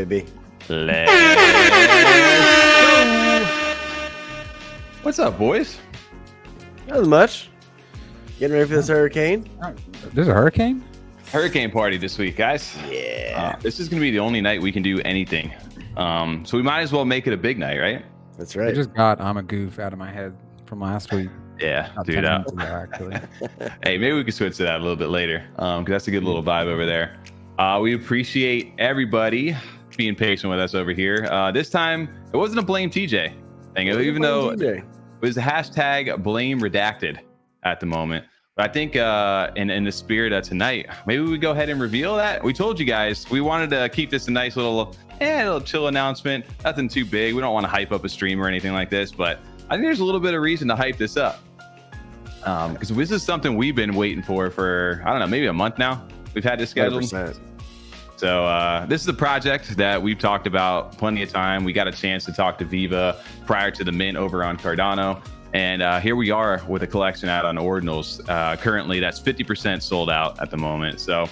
baby. Let's go. What's up, boys? Not as much. Getting ready for this hurricane. There's a hurricane? Hurricane party this week, guys. Yeah. This is going to be the only night we can do anything. So we might as well make it a big night, right? That's I right. just got I'm a goof out of my head from last week. Yeah, Not dude. 10 minutes ago, actually. Hey, maybe we can switch to that a little bit later, because that's a good little vibe over there. We appreciate everybody being patient with us over here. This time, it wasn't a blame TJ thing, even though it was a hashtag blame redacted at the moment. But I think in the spirit of tonight, maybe we go ahead and reveal that. We told you guys we wanted to keep this a nice little chill announcement. Nothing too big. We don't want to hype up a stream or anything like this, but I think there's a little bit of reason to hype this up. Because this is something we've been waiting for I don't know, maybe a month now. We've had this scheduled. 100%. So this is a project that we've talked about plenty of time. We got a chance to talk to Viva prior to the mint over on Cardano. And here we are with a collection out on Ordinals. Currently, that's 50% sold out at the moment. So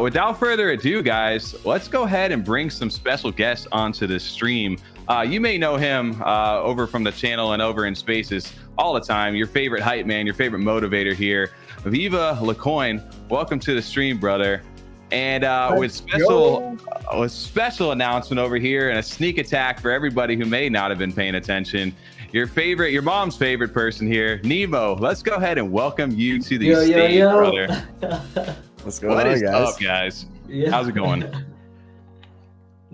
without further ado, guys, let's go ahead and bring some special guests onto the stream. You may know him over from the channel and over in Spaces all the time. Your favorite hype man, your favorite motivator here, VivaLaCoin. Welcome to the stream, brother. And with special announcement over here and a sneak attack for everybody who may not have been paying attention. Your mom's favorite person here, Nemo. Let's go ahead and welcome you to the stage, brother. What's going on, guys? Up, guys? Yeah. How's it going?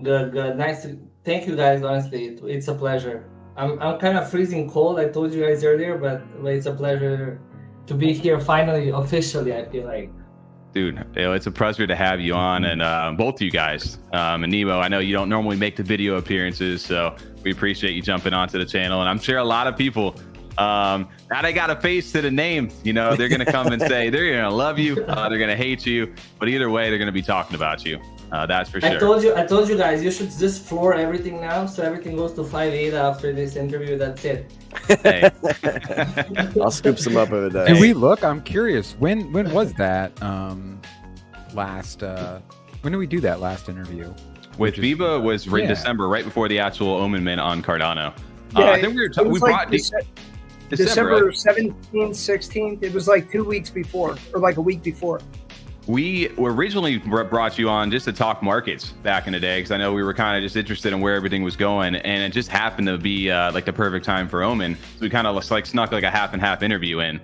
Good. Nice. Thank you, guys. Honestly, it's a pleasure. I'm kind of freezing cold. I told you guys earlier, but it's a pleasure to be here finally, officially. I feel like. Dude, it's a pleasure to have you on, and both of you guys. And Nemo, I know you don't normally make the video appearances, so we appreciate you jumping onto the channel. And I'm sure a lot of people, now they got a face to the name, they're going to come and say they're going to love you, they're going to hate you, but either way, they're going to be talking about you. That's for sure. I told you guys, you should just floor everything now, so everything goes to 5.8 after this interview. That's it. Hey. I'll scoop some up over there. Did we look? I'm curious. When was that? When did we do that last interview? With Viva was in December, right before the actual OMEN mint on Cardano. Yeah, I think we brought December 17th, 16th. It was like 2 weeks before, or like a week before. We originally brought you on just to talk markets back in the day, because I know we were kind of just interested in where everything was going, and it just happened to be like the perfect time for OMEN. So we kind of like snuck like a half and half interview in.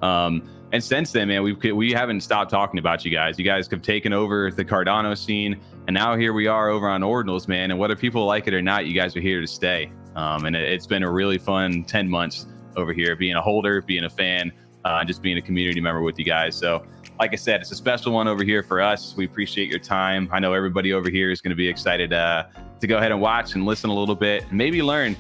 And since then, man, we haven't stopped talking about you guys. You guys have taken over the Cardano scene, and now here we are over on Ordinals, man. And whether people like it or not, you guys are here to stay. And it's been a really fun 10 months over here, being a holder, being a fan, and just being a community member with you guys. So, like I said, it's a special one over here for us. We appreciate your time. I know everybody over here is going to be excited to go ahead and watch and listen a little bit, and maybe learn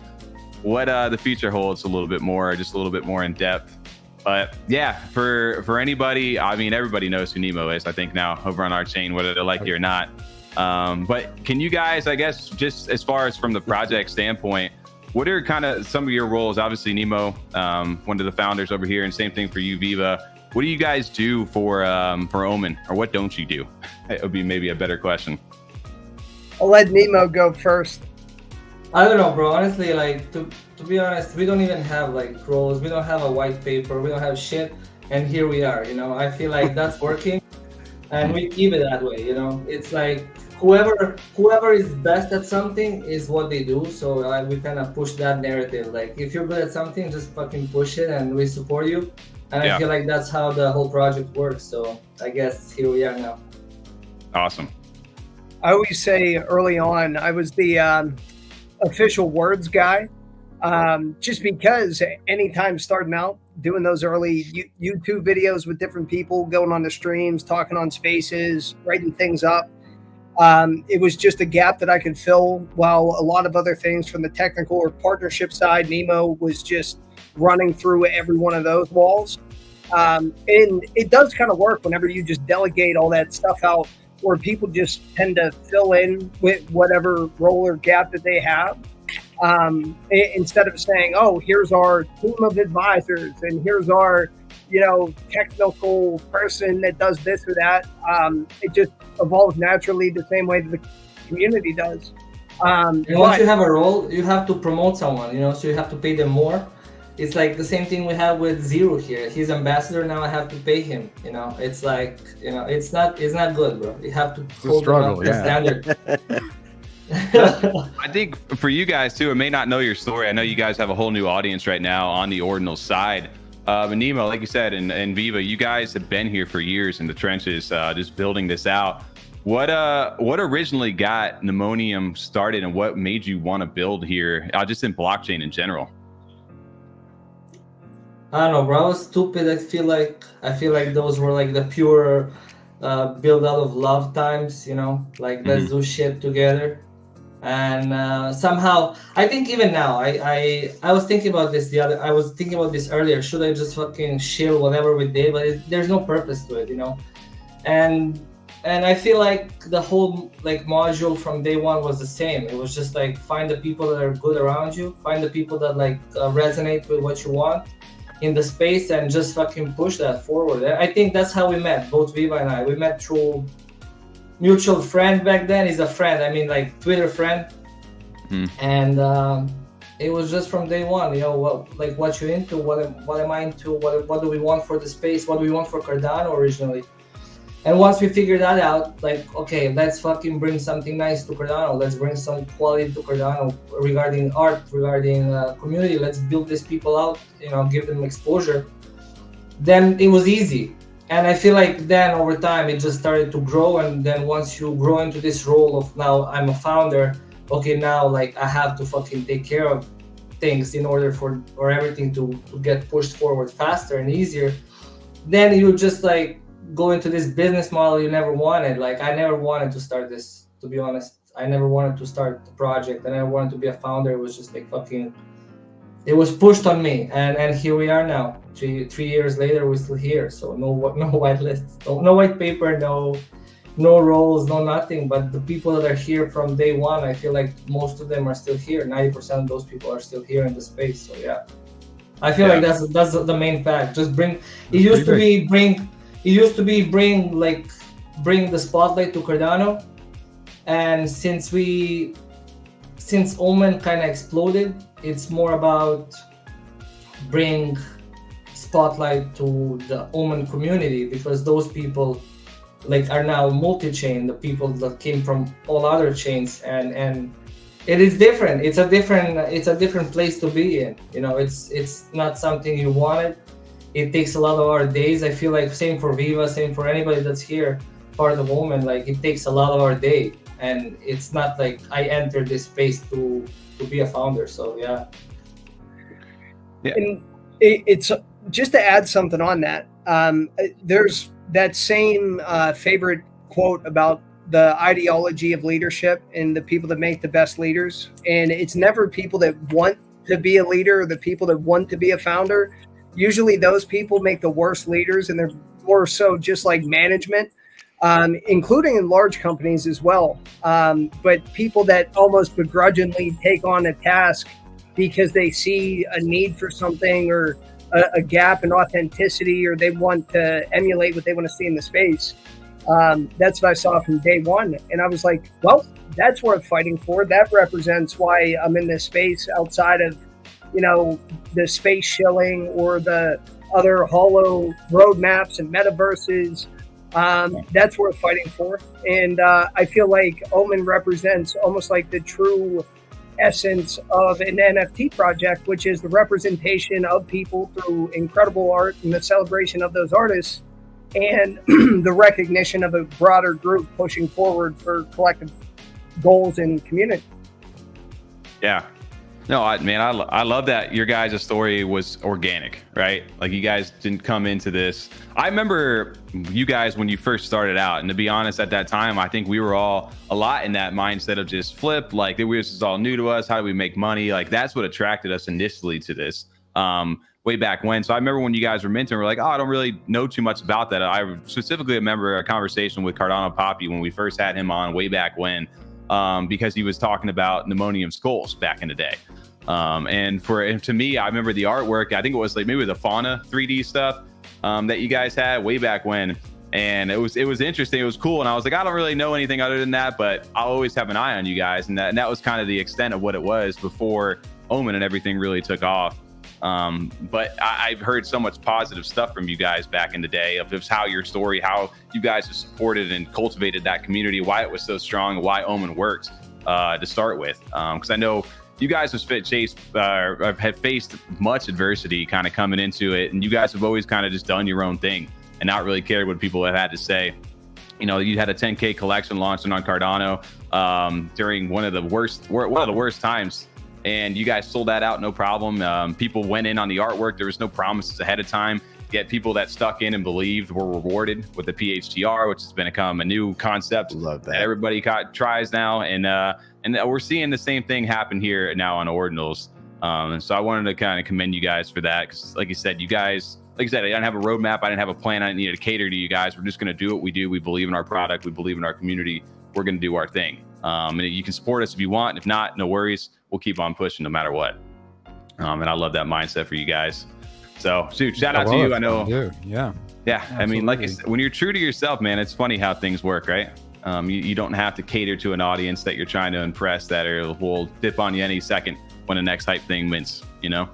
what the future holds a little bit more, just a little bit more in depth. But yeah, for anybody, I mean, everybody knows who Nemo is, I think, now over on our chain, whether they like it or not. But can you guys, I guess, just as far as from the project standpoint, what are kind of some of your roles? Obviously, Nemo, one of the founders over here, and same thing for you, Viva. What do you guys do for OMEN, or what don't you do? It would be maybe a better question. I'll let Nemo go first. I don't know, bro. Honestly, like to be honest, we don't even have like roles. We don't have a white paper. We don't have shit. And here we are. I feel like that's working, and we keep it that way. It's like whoever is best at something is what they do. So we kind of push that narrative. Like if you're good at something, just fucking push it, and we support you. And I feel like that's how the whole project works. So I guess here we are now. Awesome. I always say early on, I was the official words guy, just because anytime starting out, doing those early YouTube videos with different people, going on the streams, talking on Spaces, writing things up, it was just a gap that I could fill, while a lot of other things from the technical or partnership side, Nemo was just running through every one of those walls. And it does kind of work whenever you just delegate all that stuff out, where people just tend to fill in with whatever role or gap that they have. Instead of saying, oh, here's our team of advisors and here's our, technical person that does this or that. It just evolves naturally the same way that community does. And once you have a role, you have to promote someone, you know, so you have to pay them more. It's like the same thing we have with Zero here. He's ambassador, now I have to pay him, you know. It's like, you know, it's not good, bro. You have to hold struggle, them up to standard. I think for you guys too, it may not know your story. I know you guys have a whole new audience right now on the Ordinals side. But Nemo, like you said, and Viva, you guys have been here for years in the trenches, just building this out. What originally got Pneumonium started, and what made you want to build here, just in blockchain in general? I don't know, bro. I was stupid. I feel like those were like the pure build out of love times, you know, like let's do shit together. And somehow, I think even now, I was thinking about this earlier. Should I just fucking share whatever we did? But there's no purpose to it, you know. And I feel like the whole like module from day one was the same. It was just like find the people that are good around you, find the people that like resonate with what you want in the space, and just fucking push that forward. I think that's how we met, both Viva and I. We met through mutual friend back then. He's a friend, I mean like Twitter friend. And it was just from day one, you know, what you into, what am I into, what do we want for the space, what do we want for Cardano originally. And once we figured that out, like, okay, let's fucking bring something nice to Cardano. Let's bring some quality to Cardano regarding art, regarding community. Let's build these people out, you know, give them exposure. Then it was easy. And I feel like then over time, it just started to grow. And then once you grow into this role of now I'm a founder, okay, now like I have to fucking take care of things in order for everything to get pushed forward faster and easier. Then you just like go into this business model you never wanted. Like I never wanted to start this, to be honest. I never wanted to start the project. I never wanted to be a founder. It was just like fucking, it was pushed on me, and here we are now. Three years later, we're still here. So no white lists, no white paper, no roles, no nothing. But the people that are here from day one, I feel like most of them are still here. 90% of those people are still here in the space. So yeah, I feel like that's the main fact. Just bring. It used to be bring the spotlight to Cardano, and since OMEN kind of exploded, it's more about bring spotlight to the OMEN community, because those people like are now multi-chain, the people that came from all other chains, and it is different. It's a different place to be in. You know, it's not something you wanted. It takes a lot of our days. I feel like same for Viva, same for anybody that's here, part of OMEN. Like it takes a lot of our day, and it's not like I entered this space to be a founder. So yeah. And it's just to add something on that. There's that same favorite quote about the ideology of leadership and the people that make the best leaders. And it's never people that want to be a leader or the people that want to be a founder. Usually those people make the worst leaders, and they're more so just like management, including in large companies as well. But people that almost begrudgingly take on a task because they see a need for something or a gap in authenticity, or they want to emulate what they want to see in the space. That's what I saw from day one. And I was like, well, that's worth fighting for. That represents why I'm in this space outside of, you know, the space shilling or the other hollow roadmaps and metaverses. That's worth fighting for. And I feel like OMEN represents almost like the true essence of an NFT project, which is the representation of people through incredible art and the celebration of those artists, and the recognition of a broader group pushing forward for collective goals and community. Yeah. No, I love that your guys' story was organic, right? Like you guys didn't come into this. I remember you guys when you first started out, and to be honest, at that time, I think we were all a lot in that mindset of just flip, like this is all new to us. How do we make money? Like that's what attracted us initially to this way back when. So I remember when you guys were mentoring, we're like, oh, I don't really know too much about that. I specifically remember a conversation with Cardano Poppy when we first had him on way back when. Because he was talking about pneumonium skulls back in the day. And to me, I remember the artwork. I think it was like maybe the fauna 3D stuff that you guys had way back when. And it was interesting. It was cool. And I was like, I don't really know anything other than that, but I'll always have an eye on you guys. And that was kind of the extent of what it was before OMEN and everything really took off. But I've heard so much positive stuff from you guys back in the day of just how your story, how you guys have supported and cultivated that community, why it was so strong, why OMEN worked to start with. Because I know you guys have faced much adversity kind of coming into it, and you guys have always kind of just done your own thing and not really cared what people have had to say. You know, you had a 10K collection launching on Cardano during one of the worst times, and you guys sold that out no problem. People went in on the artwork. There was no promises ahead of time. Yet people that stuck in and believed were rewarded with the PHTR, which has become a new concept that everybody tries now. And we're seeing the same thing happen here now on Ordinals. And so I wanted to kind of commend you guys for that, because like you said, I didn't have a roadmap. I didn't have a plan. I didn't need to cater to you guys. We're just going to do what we do. We believe in our product. We believe in our community. We're going to do our thing. And you can support us if you want. If not, no worries. We'll keep on pushing no matter what. And I love that mindset for you guys. So, dude, shout out to you. I know. Yeah. Yeah. Absolutely. I mean, like I said, when you're true to yourself, man, it's funny how things work, right? You don't have to cater to an audience that you're trying to impress that will dip on you any second when the next hype thing mints, you know?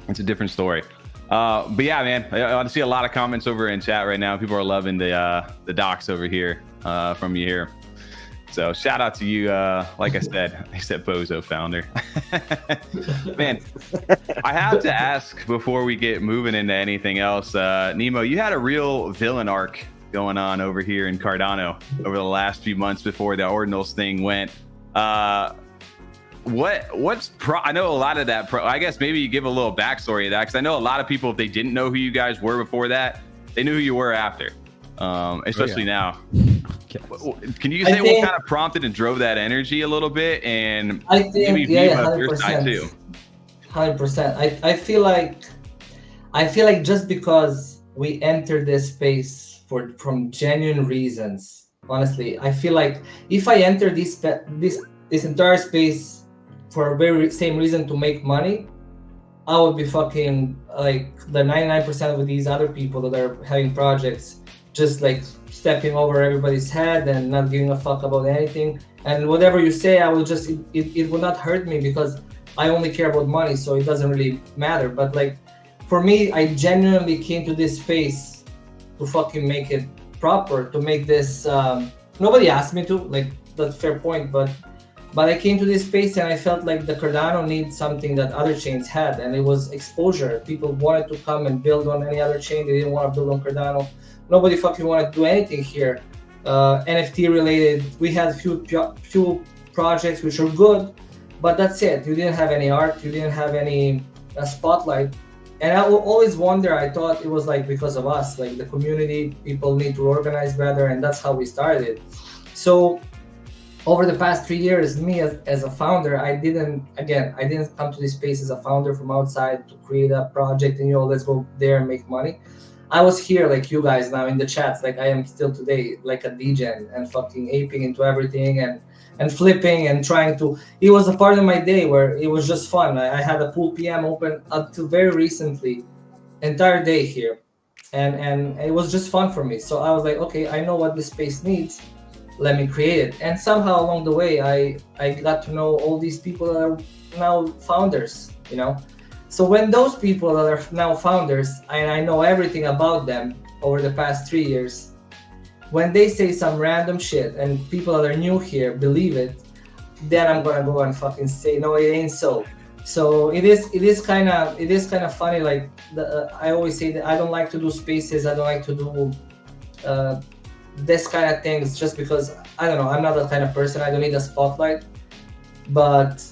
It's a different story. But yeah, man, I see a lot of comments over in chat right now. People are loving the docs over here from you here. So shout out to you. Like I said Bozo founder. Man, I have to ask before we get moving into anything else. Nemo, you had a real villain arc going on over here in Cardano over the last few months before the Ordinals thing went. I know a lot of that I guess maybe you give a little backstory of that, because I know a lot of people, if they didn't know who you guys were before that, they knew who you were after, especially now. Can you say what kind of prompted and drove that energy a little bit, and I think maybe Viva your side too? 100%. I feel like just because we entered this space from genuine reasons, honestly, I feel like if I enter this entire space for a very same reason, to make money, I would be fucking like the 99% of these other people that are having projects, just like stepping over everybody's head and not giving a fuck about anything. And whatever you say, I will just, it will not hurt me, because I only care about money, so it doesn't really matter. But like, for me, I genuinely came to this space to fucking make it proper, to make this, nobody asked me to, like, that's a fair point, but I came to this space and I felt like the Cardano needs something that other chains had, and it was exposure. People wanted to come and build on any other chain. They didn't want to build on Cardano. Nobody fucking wanted to do anything here. NFT related, we had few projects which are good, but that's it. You didn't have any art, you didn't have any spotlight. And I will always wonder, I thought it was like because of us, like the community, people need to organize better, and that's how we started. So over the past 3 years, me as a founder, I didn't come to this space as a founder from outside to create a project and, let's go there and make money. I was here like you guys now in the chats, like I am still today, like a degen, and fucking aping into everything and flipping and trying to, it was a part of my day where it was just fun. I had a pool PM open up to very recently, entire day here. And it was just fun for me. So I was like, okay, I know what this space needs. Let me create it. And somehow along the way, I got to know all these people that are now founders, So when those people that are now founders, and I know everything about them over the past 3 years, when they say some random shit and people that are new here believe it, then I'm gonna go and fucking say, no, it ain't so. So it is kind of funny. Like I always say that I don't like to do spaces. I don't like to do this kind of things, just because I don't know. I'm not that kind of person. I don't need a spotlight. But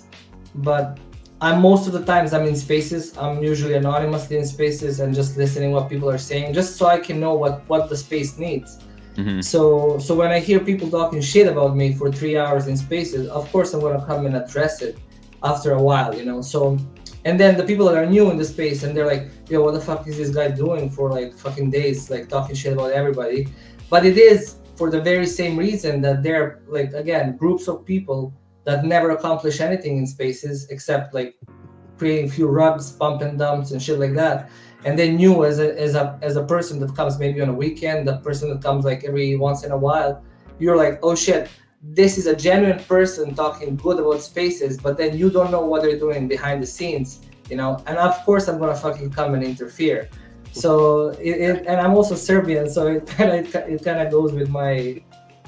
I'm most of the times I'm in spaces. I'm usually anonymously in spaces and just listening what people are saying, just so I can know what the space needs. Mm-hmm. So when I hear people talking shit about me for 3 hours in spaces, of course I'm gonna come and address it after a while, So, and then the people that are new in the space and they're like, yo, what the fuck is this guy doing for like fucking days, like talking shit about everybody? But it is for the very same reason that they're like, again, groups of people that never accomplish anything in spaces except like creating a few rugs, pump and dumps and shit like that. And then you as a person that comes maybe on a weekend, the person that comes like every once in a while, you're like, oh shit, this is a genuine person talking good about spaces, but then you don't know what they're doing behind the scenes, you know. And of course I'm gonna fucking come and interfere. So and I'm also Serbian, so it kind of goes with my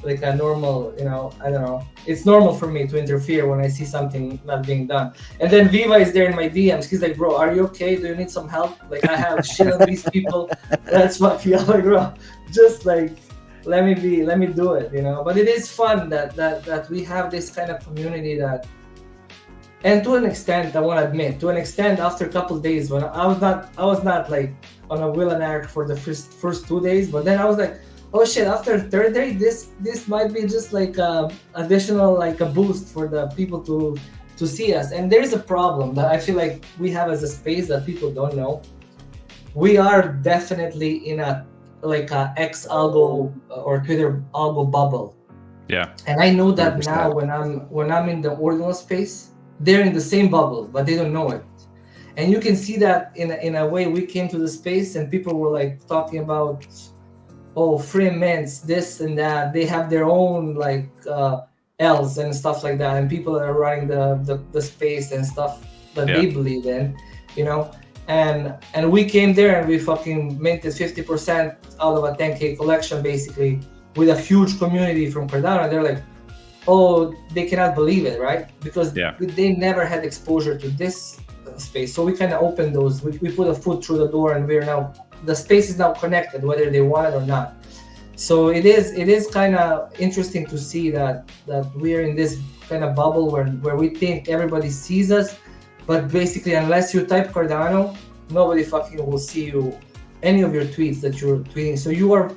like a normal, you know, I don't know. It's normal for me to interfere when I see something not being done. And then Viva is there in my DMs. He's like, bro, are you okay? Do you need some help? Like I have shit on these people. That's fucking, I'm like, bro, just like let me do it, you know. But it is fun that we have this kind of community that, and to an extent, I want to admit, to an extent, after a couple of days when I was not like on a will and arc for the first 2 days, but then I was like, oh shit, after the third day, this might be just like additional, like a boost for the people to see us. And there's a problem that I feel like we have as a space that people don't know. We are definitely in a like a X algo or Twitter algo bubble. Yeah. And I know that 100%. now when I'm in the Ordinals space, they're in the same bubble, but they don't know it. And you can see that in a way we came to the space and people were like talking about, oh, free mints, this and that. They have their own like L's and stuff like that, and people are running the space and stuff that they believe in, you know. And we came there and we fucking minted 50% out of a 10K collection basically with a huge community from Cardano. And they're like, oh, they cannot believe it, right? Because they never had exposure to this space. So we kind of opened those. We put a foot through the door, and the space is now connected, whether they want it or not. So it is kind of interesting to see that we're in this kind of bubble where we think everybody sees us, but basically unless you type Cardano, nobody fucking will see you, any of your tweets that you're tweeting. So you are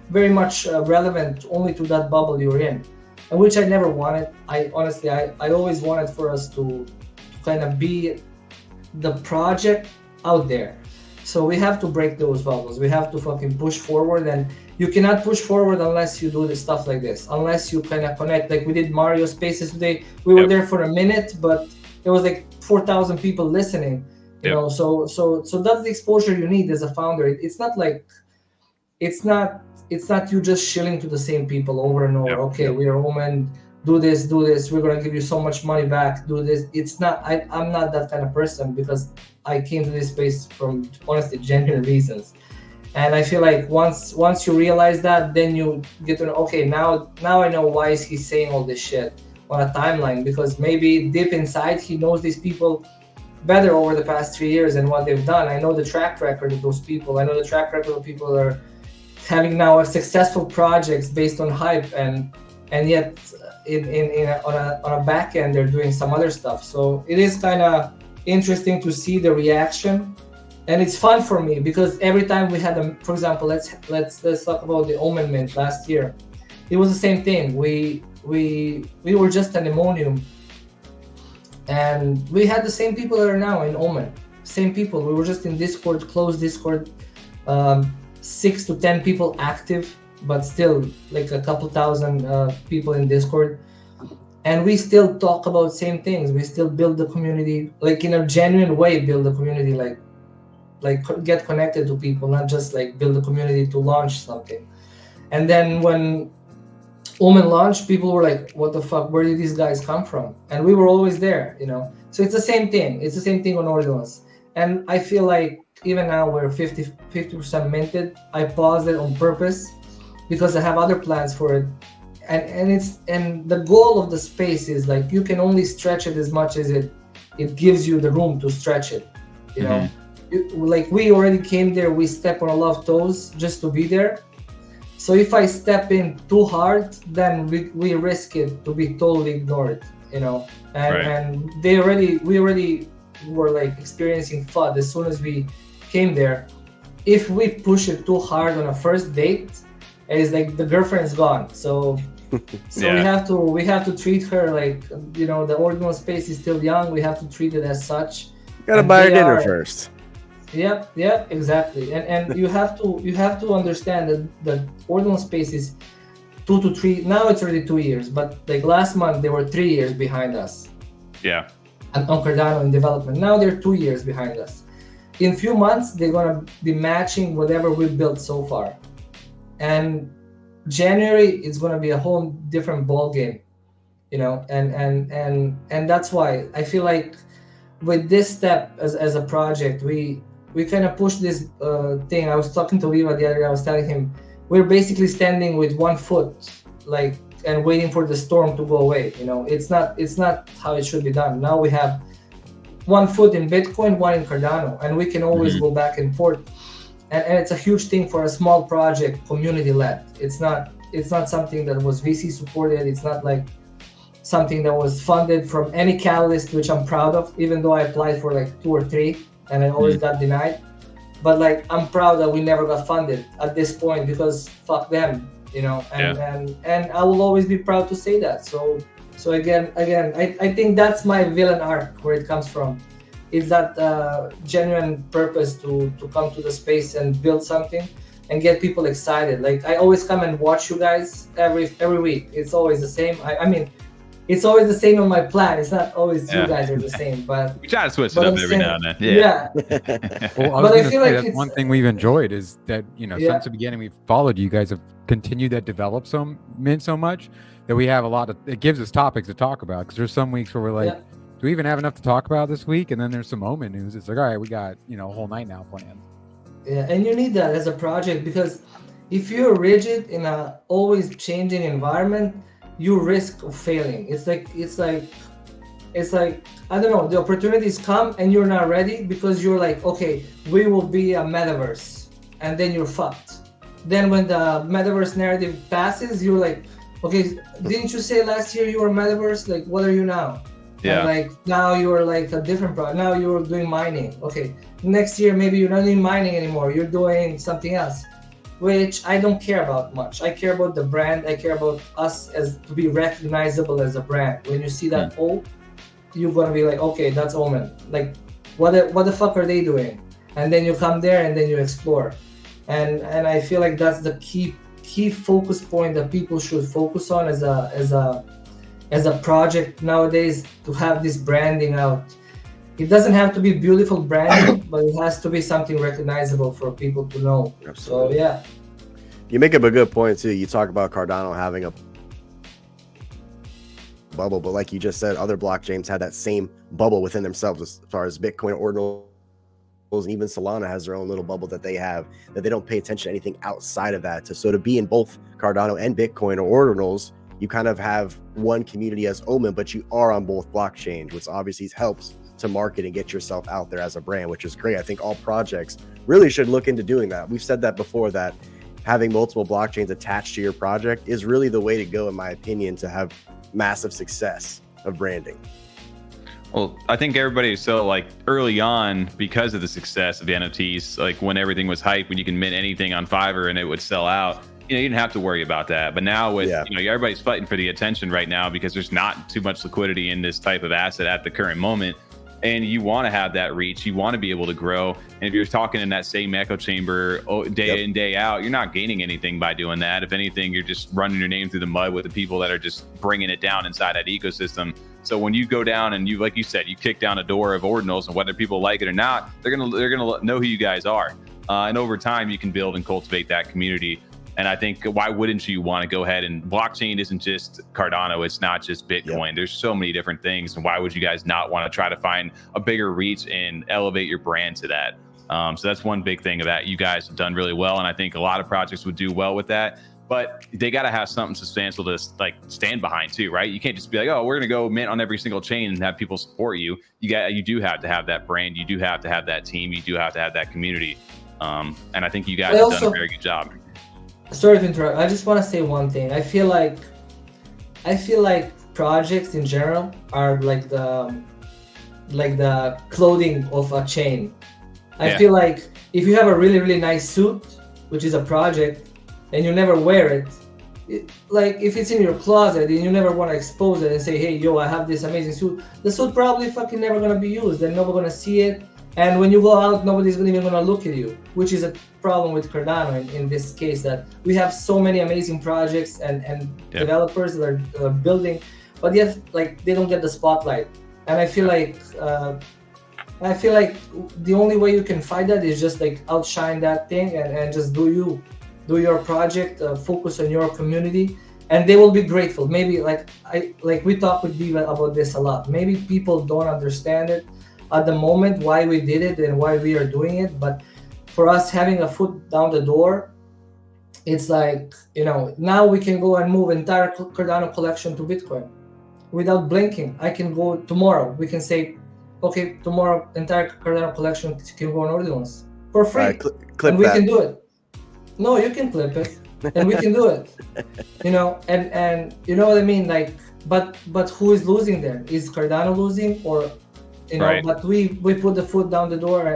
very much relevant only to that bubble you're in, and which I never wanted. I honestly always wanted for us to kind of be the project out there. So we have to break those bubbles. We have to fucking push forward, and you cannot push forward unless you do the stuff like this, unless you kind of connect. Like we did Mario Spaces today. We were there for a minute, but there was like 4,000 people listening, you know. So that's the exposure you need as a founder. It's not like, it's not you just shilling to the same people over and over. Okay, we are OMEN. Do this. We're gonna give you so much money back. Do this. It's not. I'm not that kind of person, because I came to this space from honestly genuine reasons. And I feel like once you realize that, then you get to know, okay, now I know why is he saying all this shit on a timeline, because maybe deep inside he knows these people better over the past 3 years and what they've done. I know the track record of those people. I know the track record of people that are having now successful projects based on hype, and yet on a back end they're doing some other stuff. So it is kind of interesting to see the reaction. And it's fun for me because every time we had for example, let's talk about the OMEN mint last year. It was the same thing. We were just an Ammonium, and we had the same people that are now in OMEN. Same people. We were just in Discord, closed Discord, 6 to 10 people active, but still like a couple thousand people in Discord. And we still talk about same things. We still build the community, like in a genuine way, build the community, like get connected to people, not just like build a community to launch something. And then when OMEN launched, people were like, what the fuck, where did these guys come from? And we were always there, you know. So it's the same thing. It's the same thing on Ordinals. And I feel like even now we're 50% minted. I paused it on purpose because I have other plans for it. And the goal of the space is like you can only stretch it as much as it gives you the room to stretch it, you know. Like we already came there, we step on a lot of toes just to be there. So if I step in too hard, then we risk it to be totally ignored, you know. And we already were like experiencing FUD as soon as we came there. If we push it too hard on a first date, it's like the girlfriend's gone. So we have to treat her like, you know, the Ordinal space is still young. We have to treat it as such. You gotta buy her dinner first. Yep, exactly. And you have to understand that Ordinal space is 2 to 3. Now it's already 2 years, but like last month they were 3 years behind us. Yeah. and on Cardano in development. Now they're 2 years behind us. In a few months, they're gonna be matching whatever we've built so far. And January is gonna be a whole different ball game, you know. And that's why I feel like with this step as a project, we kind of push this thing. I was talking to Viva the other day. I was telling him we're basically standing with 1 foot, like, and waiting for the storm to go away. You know, it's not how it should be done. Now we have 1 foot in Bitcoin, 1 in Cardano, and we can always go back and forth. And it's a huge thing for a small project, community-led. It's not something that was VC supported. It's not like something that was funded from any catalyst, which I'm proud of, even though I applied for like 2 or 3 and I always got denied. But like, I'm proud that we never got funded at this point, because fuck them, you know, and I will always be proud to say that. So again, I think that's my villain arc, where it comes from. It's that genuine purpose to come to the space and build something and get people excited. Like, I always come and watch you guys every week. It's always the same. I mean, it's always the same on my plan. It's not always you guys are the same, but we try to switch it up every now and then. Yeah. Well, I feel like that's one thing we've enjoyed is that, you know, since the beginning we've followed you guys have continued that develop so much that we have a lot of, it gives us topics to talk about, because there's some weeks where we're like, do we even have enough to talk about this week? And then there's some OMEN news. It's like, all right, we got, you know, a whole night now planned. Yeah, and you need that as a project, because if you're rigid in a always changing environment, you risk of failing. It's like I don't know, the opportunities come and you're not ready, because you're like, okay, we will be a metaverse, and then you're fucked. Then when the metaverse narrative passes, you're like, okay, didn't you say last year you were metaverse? Like, what are you now? Yeah. And like, now you're like a different product. Now you're doing mining. Okay, next year maybe you're not doing mining anymore. You're doing something else, which I don't care about much. I care about the brand. I care about us as to be recognizable as a brand. When you see that you're gonna be like, okay, that's OMEN. Like, what the fuck are they doing? And then you come there and then you explore. And I feel like that's the key focus point that people should focus on as a project nowadays, to have this branding out. It doesn't have to be beautiful branding, but it has to be something recognizable for people to know. Absolutely. So yeah. You make up a good point too. You talk about Cardano having a bubble, but like you just said, other blockchains had that same bubble within themselves, as far as Bitcoin, Ordinals, and even Solana has their own little bubble that they have, that they don't pay attention to anything outside of that. So to be in both Cardano and Bitcoin or Ordinals, you kind of have one community as OMEN, but you are on both blockchains, which obviously helps to market and get yourself out there as a brand, which is great. I think all projects really should look into doing that. We've said that before, that having multiple blockchains attached to your project is really the way to go, in my opinion, to have massive success of branding. Well, I think everybody was so like early on, because of the success of the NFTs, like when everything was hype, when you can mint anything on Fiverr and it would sell out, you know, you didn't have to worry about that. But now with, you know, everybody's fighting for the attention right now, because there's not too much liquidity in this type of asset at the current moment. And you want to have that reach. You want to be able to grow. And if you're talking in that same echo chamber day in, day out, you're not gaining anything by doing that. If anything, you're just running your name through the mud with the people that are just bringing it down inside that ecosystem. So when you go down and you, like you said, you kick down a door of Ordinals, and whether people like it or not, they're gonna know who you guys are. And over time, you can build and cultivate that community. And I think, why wouldn't you want to go ahead, and blockchain isn't just Cardano, it's not just Bitcoin. There's so many different things. And why would you guys not want to try to find a bigger reach and elevate your brand to that? So that's one big thing that you guys have done really well. And I think a lot of projects would do well with that, but they got to have something substantial to like stand behind too, right? You can't just be like, oh, we're going to go mint on every single chain and have people support you. You do have to have that brand. You do have to have that team. You do have to have that community. And I think you guys have done a very good job. Sorry to interrupt. I just want to say one thing. I feel like projects in general are like the clothing of a chain. I feel like if you have a really, really nice suit, which is a project, and you never wear it, like if it's in your closet and you never want to expose it and say, hey, yo, I have this amazing suit, the suit probably fucking never gonna be used, and nobody's gonna see it. And when you go out, nobody's even gonna look at you, which is a problem with Cardano in this case, that we have so many amazing projects and developers that are building, but yet like they don't get the spotlight. And I feel like the only way you can fight that is just like outshine that thing and just do your project, focus on your community, and they will be grateful. Maybe like we talk with Viva about this a lot. Maybe people don't understand it at the moment, why we did it and why we are doing it, but for us having a foot down the door, it's like, now we can go and move entire Cardano collection to Bitcoin without blinking. I can go tomorrow. We can say, okay, tomorrow entire Cardano collection can go on Ordinals for free. Clip and we that. can do it. No, you can clip it, and we can do it. And you know what I mean? Like, but who is losing there? Is Cardano losing, or Right. But we put the foot down the door,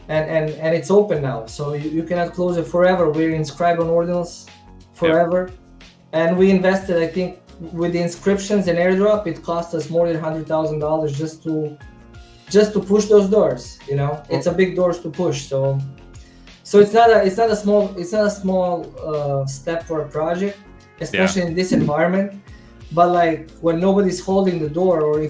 and it's open now, so you cannot close it forever. We're inscribed on Ordinals forever, and we invested, I think, with the inscriptions and airdrop, it cost us more than $100,000 just to push those doors. It's a big doors to push. So it's not a small step for a project, especially in this environment. But like when nobody's holding the door, or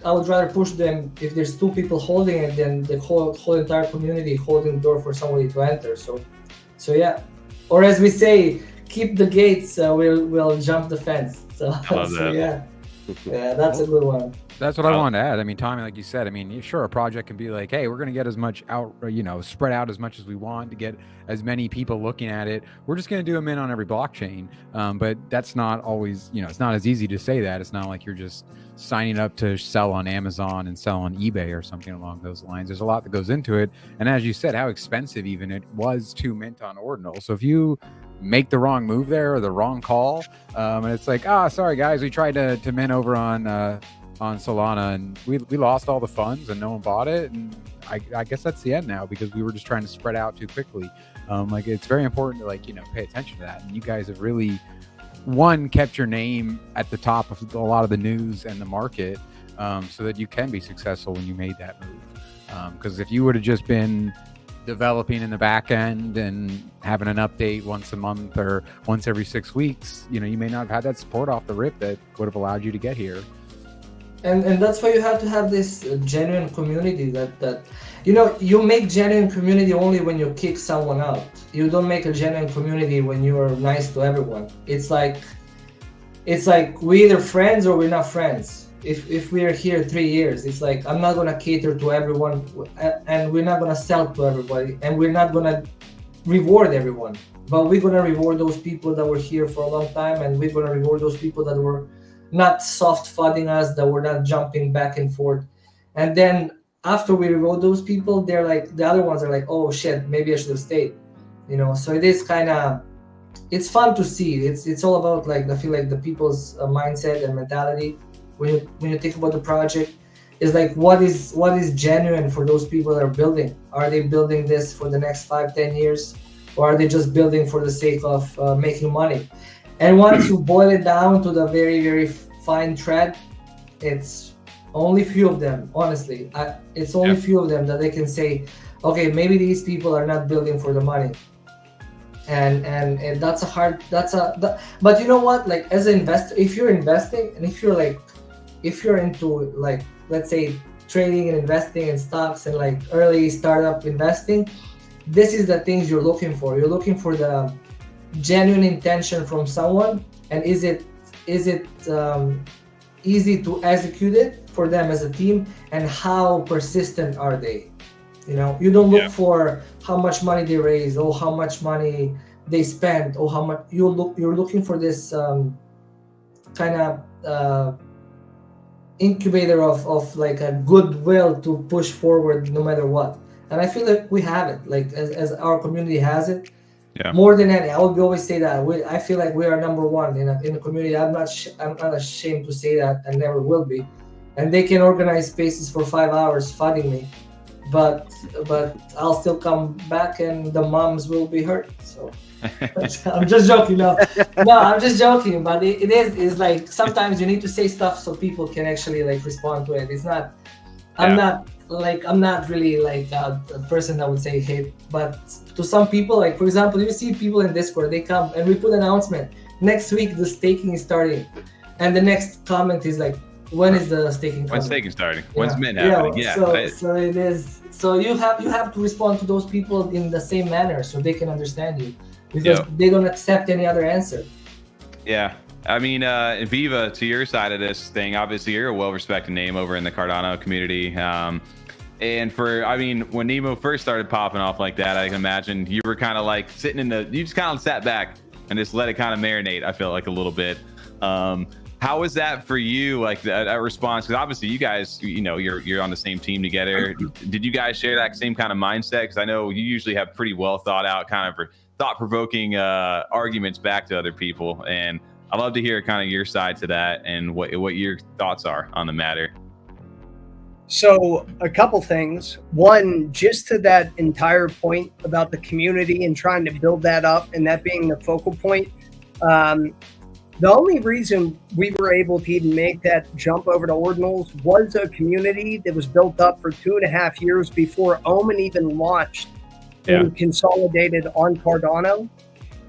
I would rather push them if there's two people holding it than the whole entire community holding the door for somebody to enter. So yeah, or as we say, keep the gates. We'll jump the fence. So, I love that. Yeah, that's a good one. That's what I wanted to add. I mean, Tommy, like you said, I mean, sure, a project can be like, hey, we're going to get as much out, spread out as much as we want to get as many people looking at it. We're just going to do a mint on every blockchain. But that's not always, it's not as easy to say that. It's not like you're just signing up to sell on Amazon and sell on eBay or something along those lines. There's a lot that goes into it. And as you said, how expensive even it was to mint on Ordinal. So if you make the wrong move there or the wrong call, and it's like, sorry guys, we tried to mint over on Solana and we lost all the funds and no one bought it, and I guess that's the end now, because we were just trying to spread out too quickly. Like, it's very important to pay attention to that, and you guys have really kept your name at the top of a lot of the news and the market, so that you can be successful when you made that move. Because if you would have just been developing in the back end and having an update once a month or once every 6 weeks, you may not have had that support off the rip that would have allowed you to get here. And that's why you have to have this genuine community that you make genuine community only when you kick someone out. You don't make a genuine community when you're nice to everyone. It's like we're either friends or we're not friends. If we're here 3 years, it's like, I'm not gonna cater to everyone, and we're not gonna sell to everybody, and we're not gonna reward everyone, but we're gonna reward those people that were here for a long time, and we're gonna reward those people that were not soft fudding us, that were not jumping back and forth. And then after we reward those people, they're like, the other ones are like, oh shit, maybe I should have stayed. So it is it's fun to see. It's all about, like, I feel like the people's mindset and mentality when you think about the project is like, what is genuine for those people that are building. Are they building this for the next 5-10 years, or are they just building for the sake of making money? And once you boil it down to the very, very fine thread, it's only few of them, honestly. It's only few of them that they can say, okay, maybe these people are not building for the money. And that's a hard, but you know what? Like, as an investor, if you're investing, and if you're into, like, let's say trading and investing in stocks and like early startup investing, this is the things you're looking for. You're looking for the genuine intention from someone, and is it easy to execute it for them as a team, and how persistent are they? You don't look for how much money they raise, or how much money they spend, or how much you're looking for this kind of incubator of like a goodwill to push forward no matter what. And I feel like we have it, like as our community has it. More than any, I would always say that I feel like we are number one in the community. I'm not ashamed to say that, and never will be. And they can organize spaces for 5 hours fighting me, but I'll still come back, and the moms will be hurt. So I'm just joking. No, I'm just joking. But it's like, sometimes you need to say stuff so people can actually like respond to it. It's not. I'm not really like a person that would say hate, but to some people, like, for example, you see people in Discord, they come and we put an announcement, next week the staking is starting, and the next comment is like, When is the staking coming? When's staking starting? Yeah. When's mint happening? Yeah. So it is. So you have to respond to those people in the same manner so they can understand you, because they don't accept any other answer. Yeah. I mean, Viva, to your side of this thing, obviously you're a well-respected name over in the Cardano community. And when Nemo first started popping off like that, I can imagine you were kind of like you just kind of sat back and just let it kind of marinate. I feel like a little bit. How was that for you? Like that response? Because obviously you guys, you're on the same team together. Did you guys share that same kind of mindset? Because I know you usually have pretty well thought out, kind of thought-provoking arguments back to other people. And I'd love to hear kind of your side to that and what your thoughts are on the matter. So a couple things. One, just to that entire point about the community and trying to build that up and that being the focal point. The only reason we were able to even make that jump over to Ordinals was a community that was built up for 2.5 years before OMEN even launched and consolidated on Cardano.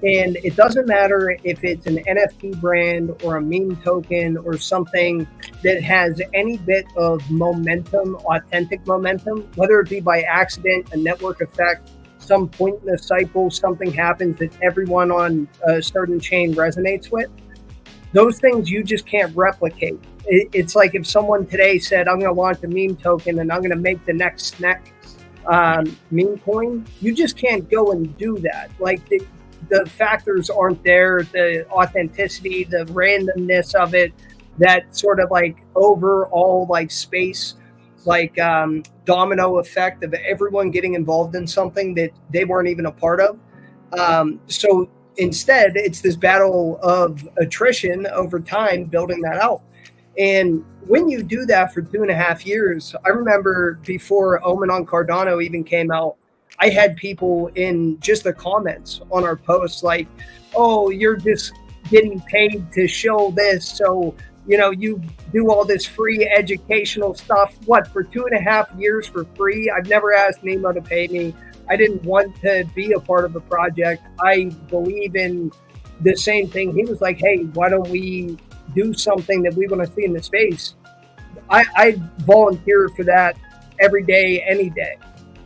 And it doesn't matter if it's an NFT brand or a meme token or something that has any bit of momentum, authentic momentum, whether it be by accident, a network effect, some point in the cycle, something happens that everyone on a certain chain resonates with. Those things you just can't replicate. It's like if someone today said, I'm going to launch a meme token and I'm going to make the next snack meme coin, you just can't go and do that. Like the factors aren't there, the authenticity, the randomness of it, that sort of like overall like space, like domino effect of everyone getting involved in something that they weren't even a part of. So instead, it's this battle of attrition over time, building that out. And when you do that for 2.5 years, I remember before OMEN on Cardano even came out, I had people in just the comments on our posts like, oh, you're just getting paid to show this. So, you do all this free educational stuff. What, for 2.5 years for free? I've never asked Nemo to pay me. I didn't want to be a part of the project. I believe in the same thing. He was like, hey, why don't we do something that we want to see in the space? I volunteer for that every day, any day.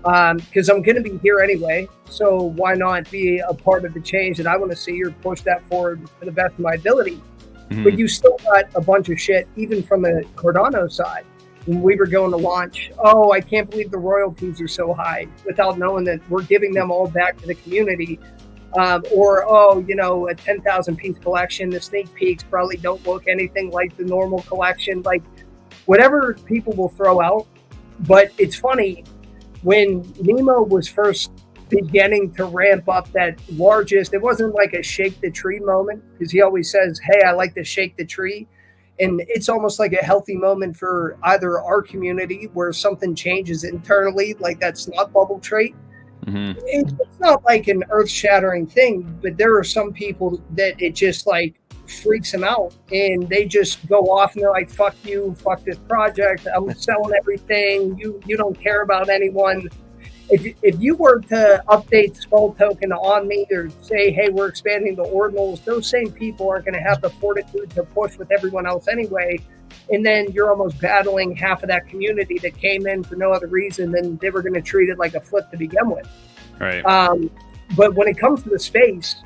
Because I'm going to be here anyway. So why not be a part of the change that I want to see or push that forward to the best of my ability? Mm-hmm. But you still got a bunch of shit, even from the Cardano side. When we were going to launch, oh, I can't believe the royalties are so high, without knowing that we're giving them all back to the community. Or, a 10,000 piece collection, the sneak peeks probably don't look anything like the normal collection, like whatever people will throw out. But it's funny, when Nemo was first beginning to ramp up that largest, it wasn't like a shake the tree moment, because he always says, hey, I like to shake the tree. And it's almost like a healthy moment for either our community where something changes internally, like that snot bubble trait. Mm-hmm. It's not like an earth-shattering thing, but there are some people that it just like freaks them out, and they just go off and they're like, fuck you, fuck this project, I'm selling everything, you don't care about anyone. If you were to update Skull Token to OMNI or say, hey, we're expanding to Ordinals, those same people aren't going to have the fortitude to push with everyone else anyway. And then you're almost battling half of that community that came in for no other reason than they were going to treat it like a flip to begin with. Right. But when it comes to the space,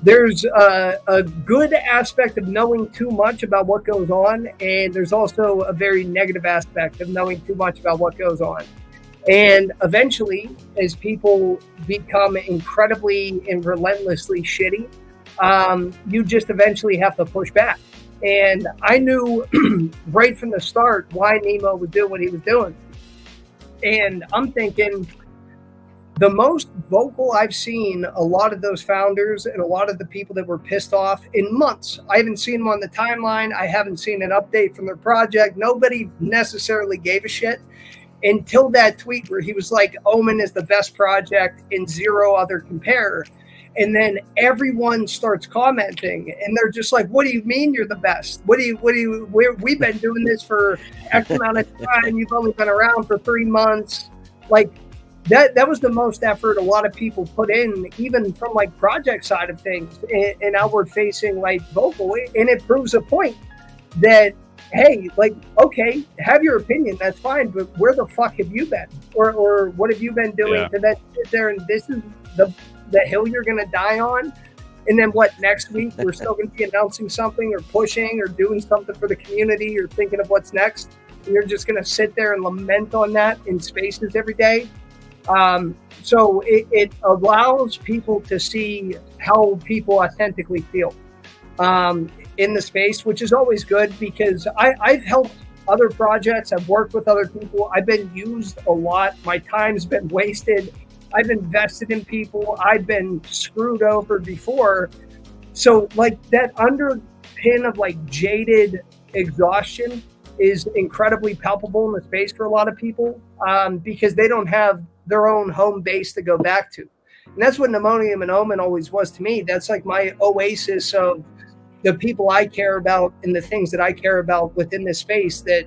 there's a good aspect of knowing too much about what goes on, and there's also a very negative aspect of knowing too much about what goes on. And eventually, as people become incredibly and relentlessly shitty, you just eventually have to push back. And I knew right from the start why Nemo would do what he was doing. And I'm thinking, the most vocal I've seen a lot of those founders and a lot of the people that were pissed off in months. I haven't seen them on the timeline. I haven't seen an update from their project. Nobody necessarily gave a shit until that tweet where he was like, OMEN is the best project and zero other compare. And then everyone starts commenting and they're just like, what do you mean you're the best? We've been doing this for X amount of time. You've only been around for 3 months. Like, that was the most effort a lot of people put in, even from like project side of things and outward facing like vocal. And it proves a point that hey, like, okay, have your opinion, that's fine, but where the fuck have you been? Or what have you been doing to then sit there and this is the hill you're going to die on? And then what, next week we're still going to be announcing something or pushing or doing something for the community or thinking of what's next. And you're just going to sit there and lament on that in spaces every day. So it allows people to see how people authentically feel in the space, which is always good because I've helped other projects. I've worked with other people. I've been used a lot. My time's been wasted. I've invested in people. I've been screwed over before. So like that underpin of like jaded exhaustion is incredibly palpable in the space for a lot of people because they don't have their own home base to go back to. And that's what Pneumonium and OMEN always was to me. That's like my oasis of the people I care about and the things that I care about within this space that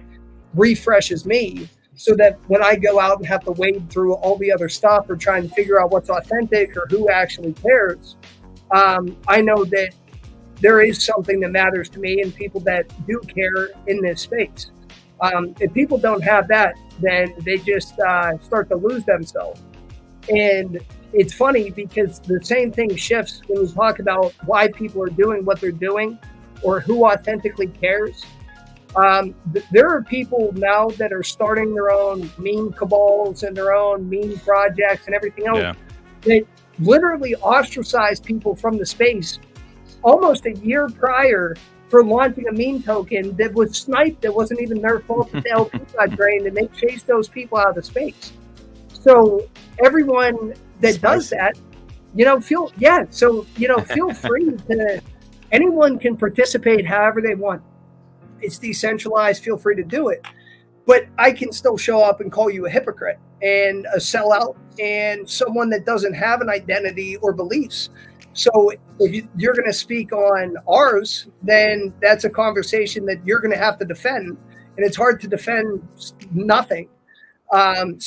refreshes me so that when I go out and have to wade through all the other stuff or trying to figure out what's authentic or who actually cares, I know that there is something that matters to me and people that do care in this space. If people don't have that, then they just start to lose themselves. And it's funny because the same thing shifts when you talk about why people are doing what they're doing or who authentically cares. There are people now that are starting their own meme cabals and their own meme projects and everything else that literally ostracize people from the space almost a year prior for launching a meme token that was sniped. That wasn't even their fault that the LP got drained, and they chased those people out of the space. So everyone that does that, feel free to, anyone can participate however they want. It's decentralized, feel free to do it. But I can still show up and call you a hypocrite and a sellout and someone that doesn't have an identity or beliefs. So if you're going to speak on ours, then that's a conversation that you're going to have to defend. And it's hard to defend nothing. At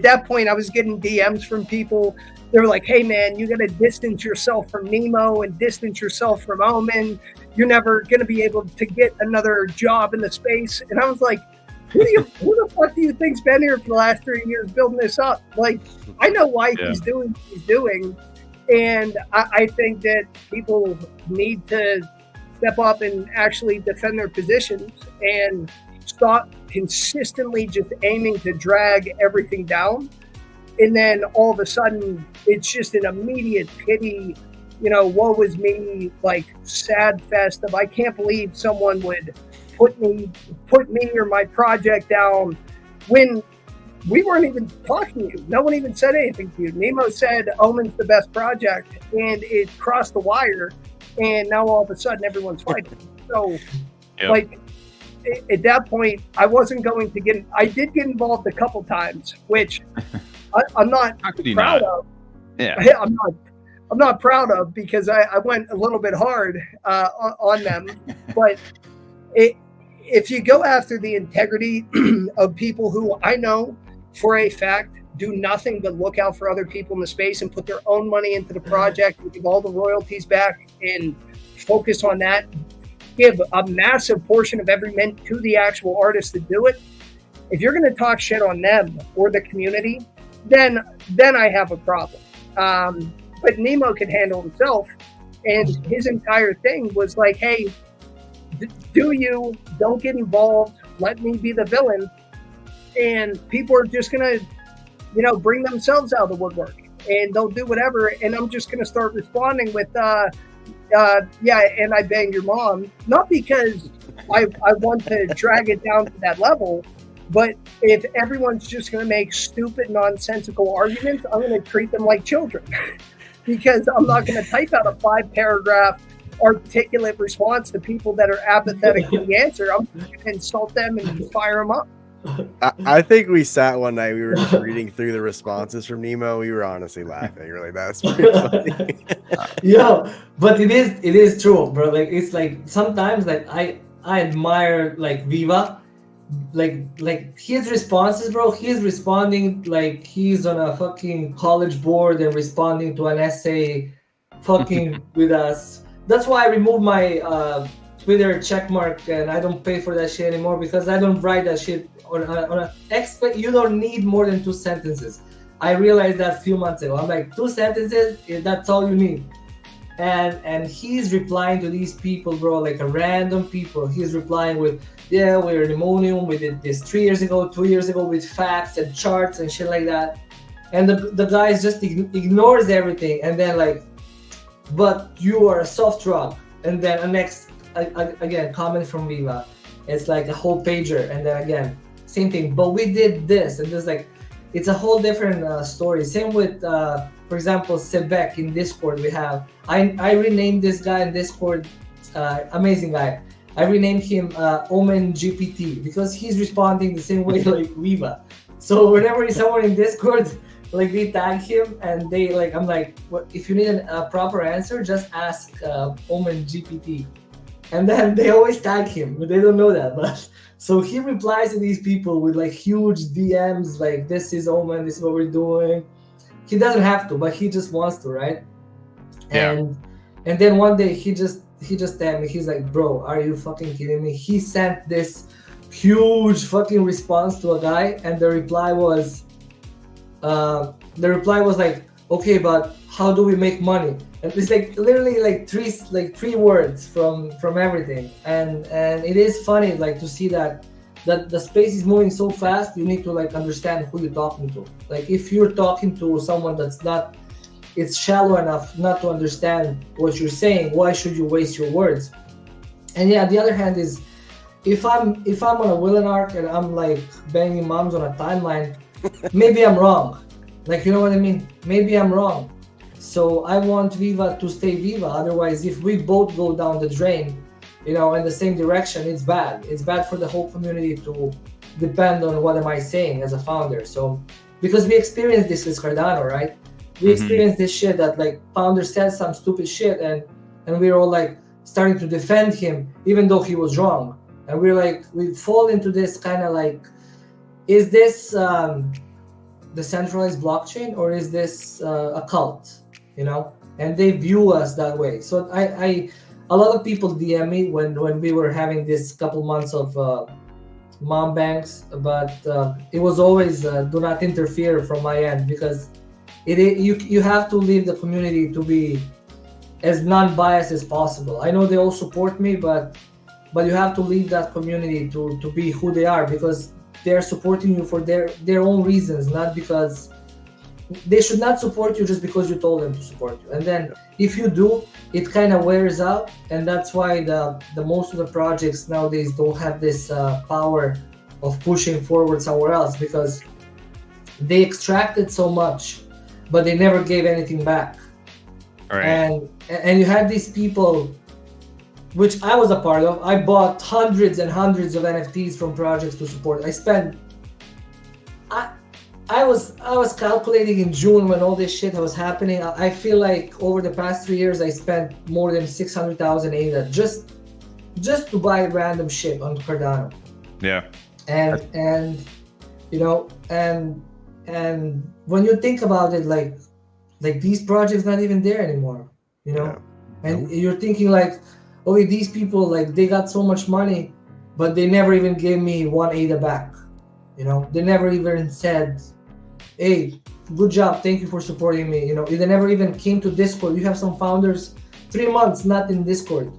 that point, I was getting DMs from people. They were like, hey, man, you got to distance yourself from Nemo and distance yourself from OMEN. You're never going to be able to get another job in the space. And I was like, who the fuck do you think's been here for the last 3 years building this up? Like, I know why he's doing what he's doing. And I think that people need to step up and actually defend their positions and stop consistently just aiming to drag everything down. And then all of a sudden, it's just an immediate pity, woe is me, like sad fest of I can't believe someone would put me or my project down when we weren't even talking to you. No one even said anything to you. Nemo said OMEN's the best project, and it crossed the wire, and now all of a sudden everyone's fighting. So, at that point, I wasn't going to I did get involved a couple times, which I'm not proud of. Yeah, I'm not proud of because I went a little bit hard on them. But if you go after the integrity of people who I know for a fact do nothing but look out for other people in the space and put their own money into the project and give all the royalties back and focus on that, give a massive portion of every mint to the actual artist to do it. If you're going to talk shit on them or the community, then I have a problem. But Nemo could handle himself, and his entire thing was like, hey, don't get involved, let me be the villain, and people are just gonna bring themselves out of the woodwork and they'll do whatever, and I'm just gonna start responding with and I banged your mom, not because I want to drag it down to that level, but if everyone's just gonna make stupid nonsensical arguments, I'm gonna treat them like children because I'm not gonna type out a 5-paragraph articulate response to people that are apathetic to the answer. I'm going to insult them and fire them up. I think we sat one night, we were just reading through the responses from Nemo. We were honestly laughing. We're like, that's pretty funny. Yeah, but it is true, bro. Like, it's like sometimes like I admire like Viva, like his responses, bro. He's responding like he's on a fucking college board and responding to an essay fucking with us. That's why I removed my Twitter checkmark, and I don't pay for that shit anymore because I don't write that shit on a expert. You don't need more than 2 sentences. I realized that a few months ago. I'm like, 2 sentences, that's all you need. And he's replying to these people, bro, like a random people. He's replying with, yeah, we're Pneumonium, we did this 3 years ago, 2 years ago with facts and charts and shit like that. And the guy just ignores everything, and then like, but you are a soft rock. And then a next, again, comment from Viva. It's like a whole pager, and then again, same thing. But we did this, and there's like, it's a whole different story. Same with, for example, Sebek in Discord. We have, I renamed this guy in Discord, amazing guy. I renamed him OMEN GPT because he's responding the same way like Viva. So whenever someone in Discord, like they tag him and they like, I'm like, what, if you need a proper answer, just ask OMEN GPT. And then they always tag him, but they don't know that. But so he replies to these people with like huge DMs, like this is OMEN, this is what we're doing. He doesn't have to, but he just wants to, right? Yeah. And then one day he just tagged me. He's like, bro, are you fucking kidding me? He sent this huge fucking response to a guy, and the reply was like, okay, but how do we make money? And it's like literally like three words from everything. And it is funny like to see that the space is moving so fast. You need to like understand who you're talking to. Like if you're talking to someone that's not, it's shallow enough not to understand what you're saying, why should you waste your words? And yeah, the other hand is, if I'm on a Willen arc and I'm like banging moms on a timeline, maybe I'm wrong. Like, you know what I mean? Maybe I'm wrong. So I want Viva to stay Viva. Otherwise, if we both go down the drain, you know, in the same direction, it's bad. It's bad for the whole community to depend on what am I saying as a founder. So, because we experienced this with Cardano, right? We experienced this shit that like founder said some stupid shit and we're all like starting to defend him even though he was wrong. And we're like, we fall into this kind of like, is this decentralized blockchain or is this a cult? You know, and they view us that way. So a lot of people DM me when we were having this couple months of mom banks, but it was always do not interfere from my end, because you have to leave the community to be as non-biased as possible. I know they all support me, but you have to leave that community to be who they are, because they're supporting you for their own reasons, not because they should not support you just because you told them to support you. And then if you do, it kind of wears out, and that's why the most of the projects nowadays don't have this power of pushing forward somewhere else, because they extracted so much, but they never gave anything back. Right. And you had these people, which I was a part of. I bought hundreds and hundreds of NFTs from projects to support. I was calculating in June when all this shit was happening. I feel like over the past 3 years, I spent more than 600,000 ADA just to buy random shit on Cardano. Yeah. And you know, and when you think about it, like these projects not even there anymore, you know. Yeah. And you're thinking like, okay, these people, like, they got so much money, but they never even gave me one ADA back. You know, they never even said, hey, good job, thank you for supporting me. You know, they never even came to Discord. You have some founders 3 months not in Discord.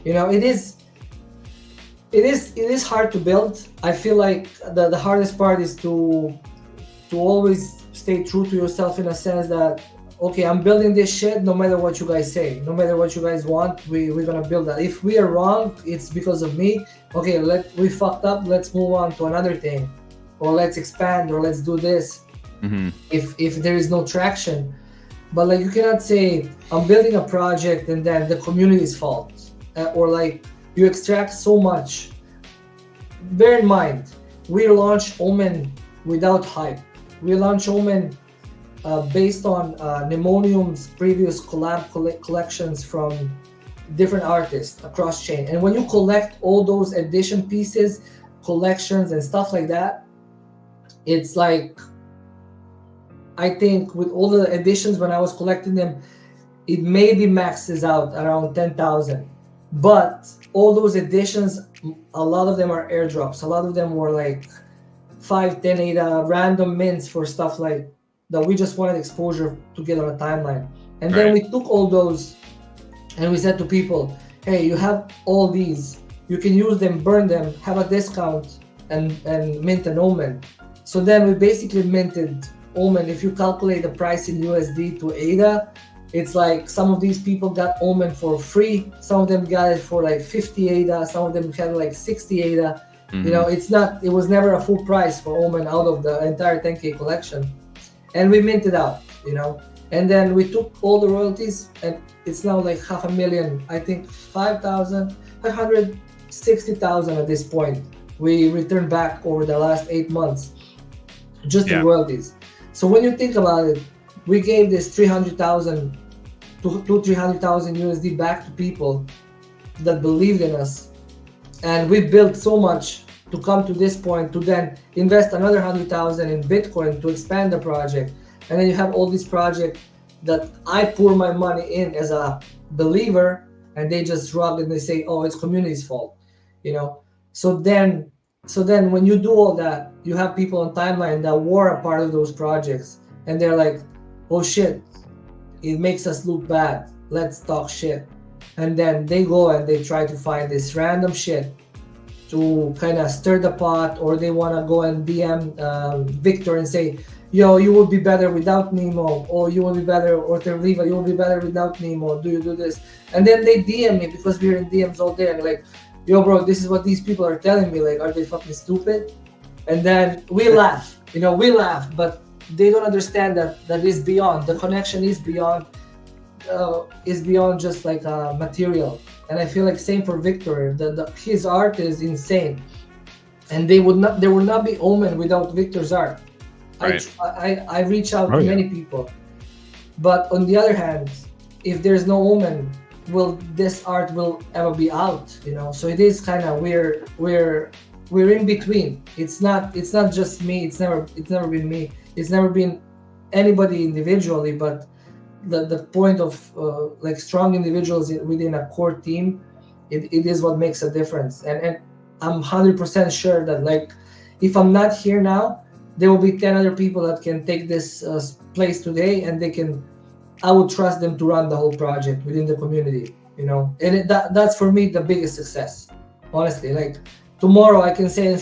You know, it is hard to build. I feel like the hardest part is to always stay true to yourself, in a sense that, okay, I'm building this shit no matter what you guys say, no matter what you guys want, we're gonna build that. If we are wrong, it's because of me. Okay, we fucked up, let's move on to another thing, or let's expand, or let's do this. Mm-hmm. If there is no traction. But like, you cannot say I'm building a project and then the community's fault, or like you extract so much. Bear in mind, we launched OMEN without hype. We launched OMEN based on Pneumonium's previous collab collections from different artists across chain. And when you collect all those edition pieces, collections and stuff like that, it's like, I think with all the editions, when I was collecting them, it maybe maxes out around 10,000. But all those additions, a lot of them are airdrops. A lot of them were like 5, 10 ADA random mints for stuff like that we just wanted exposure to get on a timeline. And then we took all those and we said to people, hey, you have all these, you can use them, burn them, have a discount, and mint an OMEN. So then we basically minted OMEN. If you calculate the price in USD to ADA, it's like some of these people got OMEN for free. Some of them got it for like 50 ADA. Some of them had like 60 ADA. You know, it was never a full price for OMEN out of the entire 10K collection. And we minted out, you know. And then we took all the royalties, and it's now like 500,000, I think 560,000 at this point. We returned back over the last 8 months, just in royalties. So when you think about it, we gave this 300,000 to 300,000 USD back to people that believed in us. And we built so much to come to this point, to then invest another 100,000 in Bitcoin to expand the project. And then you have all these projects that I pour my money in as a believer, and they just shrug and they say, oh, it's community's fault, you know? So then when you do all that, you have people on timeline that were a part of those projects, and they're like, oh shit, it makes us look bad, let's talk shit. And then they go and they try to find this random shit to kind of stir the pot, or they want to go and DM Victor and say, yo, you will be better without Nemo, or you will be better, or Terliva, you will be better without Nemo, do you do this? And then they DM me, because we're in DMs all day, and like, yo bro, this is what these people are telling me, like, are they fucking stupid? And then we laugh, you know, but they don't understand that is beyond, the connection is beyond just like material. And I feel like same for Victor, his art is insane, and there would not be OMEN without Victor's art. Right. I reach out to many people, but on the other hand, if there's no OMEN, this art will ever be out, you know? So it is kind of we're in between. It's not just me. It's never been me. It's never been anybody individually, but the point of like strong individuals within a core team, it is what makes a difference. And I'm 100% sure that, like, if I'm not here now, there will be 10 other people that can take this place today, and I would trust them to run the whole project within the community, you know? And that's for me the biggest success, honestly. Like, tomorrow I can say,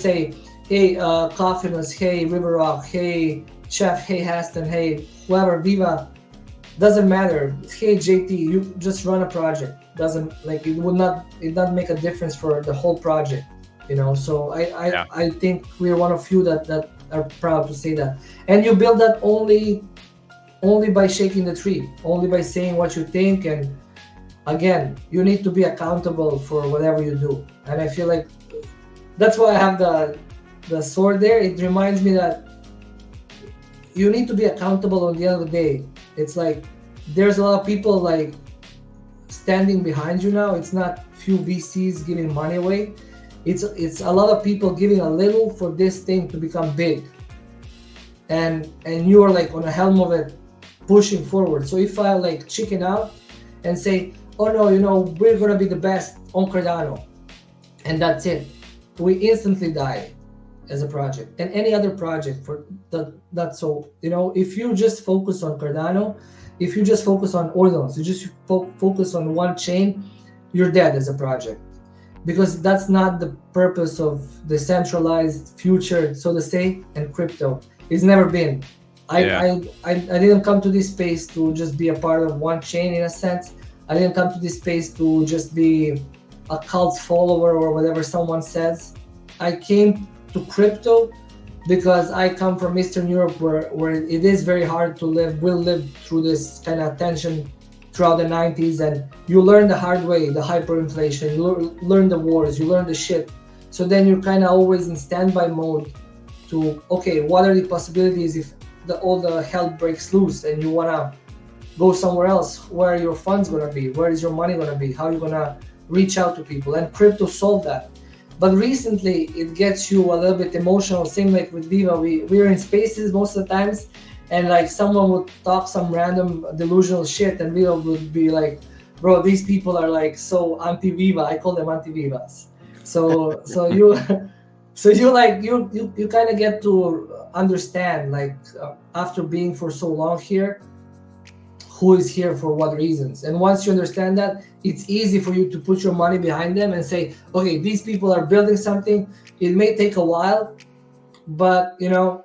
hey, Coffinus, hey, River Rock, hey, Chef, hey, Haston, hey, whoever, Viva, doesn't matter. Hey, JT, you just run a project. It not make a difference for the whole project, you know? So I think we're one of few that are proud to say that. And you build that only by shaking the tree, only by saying what you think. And again, you need to be accountable for whatever you do. And I feel like that's why I have the sword there. It reminds me that you need to be accountable on the end of the day. It's like there's a lot of people like standing behind you now. It's not few VCs giving money away. It's a lot of people giving a little for this thing to become big. And you are like on the helm of it, pushing forward. So if I like chicken out and say, oh no, you know, we're gonna be the best on Cardano, and that's it, we instantly die as a project. And any other project for that. So, you know, if you just focus on Cardano, if you just focus on Ordinals, you just focus on one chain, you're dead as a project. Because that's not the purpose of decentralized future, so to say, and crypto. It's never been. I didn't come to this space to just be a part of one chain in a sense. I didn't come to this space to just be a cult follower or whatever someone says. I came to crypto because I come from Eastern Europe where it is very hard to live. We'll live through this kind of tension throughout the 90s, and you learn the hard way, the hyperinflation, you learn the wars, you learn the shit. So then you're kind of always in standby mode to, okay, what are the possibilities if all the hell breaks loose and you want to go somewhere else? Where are your funds going to be? Where is your money going to be? How are you going to reach out to people? And crypto solved that. But recently it gets you a little bit emotional. Same like with Viva, we're in spaces most of the times, and like someone would talk some random delusional shit and Viva would be like, bro, these people are like so anti-Viva. I call them anti-Vivas. So you kind of get to understand, like, after being for so long here, who is here for what reasons. And once you understand that, it's easy for you to put your money behind them and say, okay, these people are building something. It may take a while, but you know,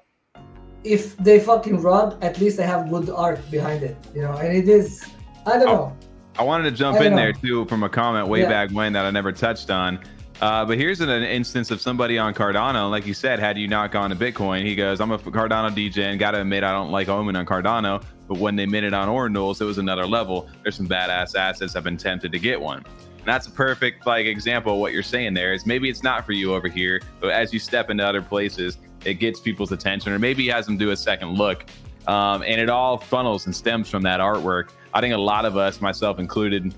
if they fucking run, at least they have good art behind it, you know. And it is, I don't know. I wanted to jump in there too from a comment way back when that I never touched on. But here's an instance of somebody on Cardano, like you said, had you not gone to Bitcoin, he goes, I'm a Cardano DJ and gotta admit, I don't like OMEN on Cardano, but when they minted on Ordinals, it was another level. There's some badass assets. I've been tempted to get one. And that's a perfect like example of what you're saying there is maybe it's not for you over here, but as you step into other places, it gets people's attention, or maybe has them do a second look. And it all funnels and stems from that artwork. I think a lot of us, myself included,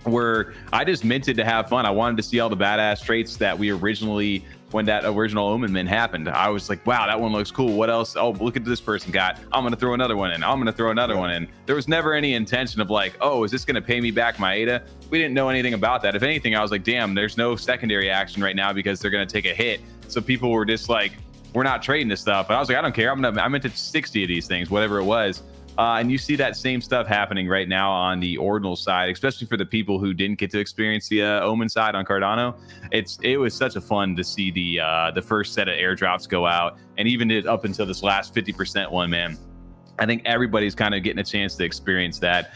where I just minted to have fun. I wanted to see all the badass traits that we originally, when that original OMEN mint happened, I was like, wow, that one looks cool. What else? Oh, look at this person got. I'm going to throw another one in. I'm going to throw another one in. There was never any intention of like, oh, is this going to pay me back my ADA? We didn't know anything about that. If anything, I was like, damn, there's no secondary action right now because they're going to take a hit. So people were just like, we're not trading this stuff. And I was like, I don't care. I minted 60 of these things, whatever it was. And you see that same stuff happening right now on the Ordinal side, especially for the people who didn't get to experience the OMEN side on Cardano. It was such a fun to see the first set of airdrops go out, and even up until this last 50% one, man. I think everybody's kind of getting a chance to experience that,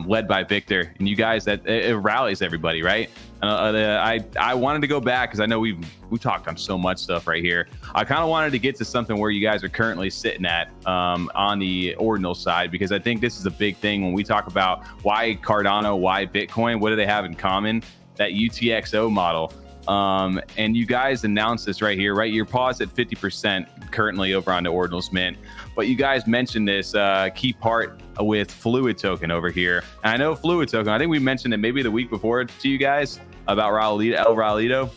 led by Victor and you guys. That it rallies everybody, right? I wanted to go back because I know we've talked on so much stuff right here. I kind of wanted to get to something where you guys are currently sitting at on the Ordinal side, because I think this is a big thing when we talk about why Cardano, why Bitcoin, what do they have in common? That UTXO model. And you guys announced this right here, right? You're paused at 50% currently over on the Ordinals Mint, but you guys mentioned this key part with Fluid Token over here. And I know Fluid Token, I think we mentioned it maybe the week before to you guys about El Raulito,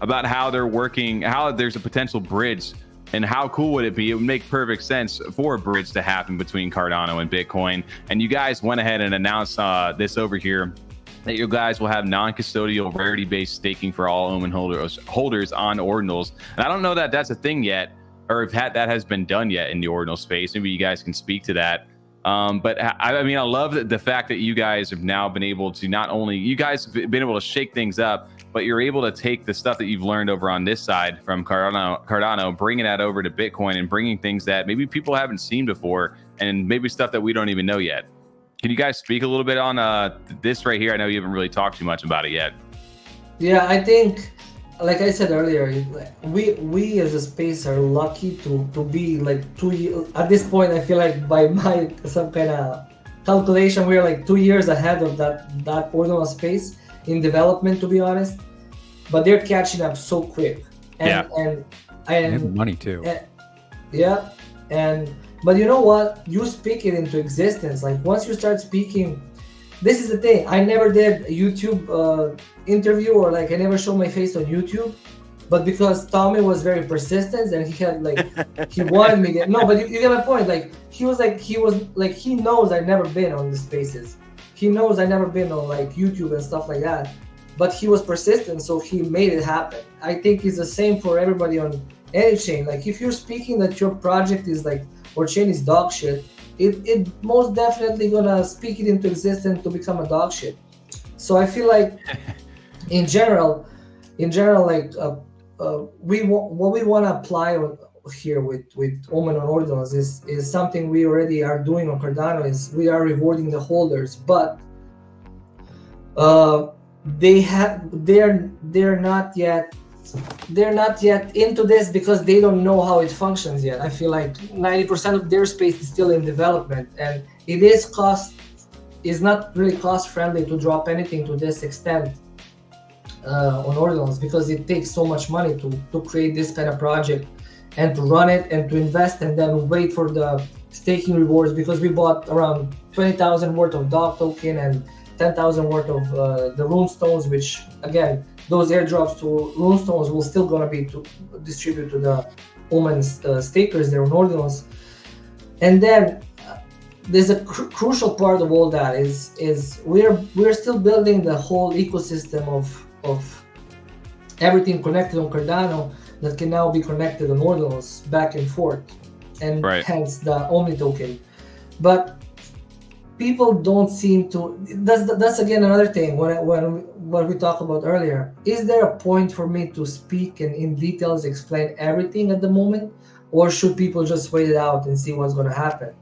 about how they're working, how there's a potential bridge, and how cool would it be? It would make perfect sense for a bridge to happen between Cardano and Bitcoin. And you guys went ahead and announced this over here, that you guys will have non-custodial rarity-based staking for all OMEN holders on Ordinals. And I don't know that that's a thing yet, or if that has been done yet in the Ordinal space. Maybe you guys can speak to that. But I mean, I love the fact that you guys have now been able to, not only you guys have been able to shake things up, but you're able to take the stuff that you've learned over on this side from Cardano, bringing that over to Bitcoin and bringing things that maybe people haven't seen before, and maybe stuff that we don't even know yet. Can you guys speak a little bit on this right here? I know you haven't really talked too much about it yet. Yeah, I think, like I said earlier, we as a space are lucky to be like 2 years at this point. I feel like by my some kind of calculation, we're like 2 years ahead of that Ordinal space in development, to be honest. But they're catching up so quick, and money too. But you know what? You speak it into existence. Like once you start speaking, this is the thing. I never did a YouTube interview, or like I never showed my face on YouTube, but because Tommy was very persistent and he had like he wanted me to, no, but you get my point. Like he knows I've never been on the spaces. He knows I've never been on like YouTube and stuff like that. But he was persistent, so he made it happen. I think it's the same for everybody on any chain. Like if you're speaking that your project is like, or chain is dog shit, it most definitely gonna speak it into existence to become a dog shit. So I feel like in general, like what we want to apply here with OMEN on Ordinals is something we already are doing on Cardano. Is we are rewarding the holders, but they're not yet into this because they don't know how it functions yet. I feel like 90% of their space is still in development, and it is not really cost friendly to drop anything to this extent on Ordinals, because it takes so much money to create this kind of project and to run it and to invest and then wait for the staking rewards, because we bought around 20,000 worth of dog token and 10,000 worth of the rune stones, which again, those airdrops to rune stones will still gonna be distributed to the OMEN stakers there on Ordinals. And then there's a crucial part of all that is we're still building the whole ecosystem of everything connected on Cardano that can now be connected on Ordinals back and forth, and hence the OMNI token. But people don't seem to. That's again another thing. What we talked about earlier. Is there a point for me to speak and in details explain everything at the moment, or should people just wait it out and see what's going to happen?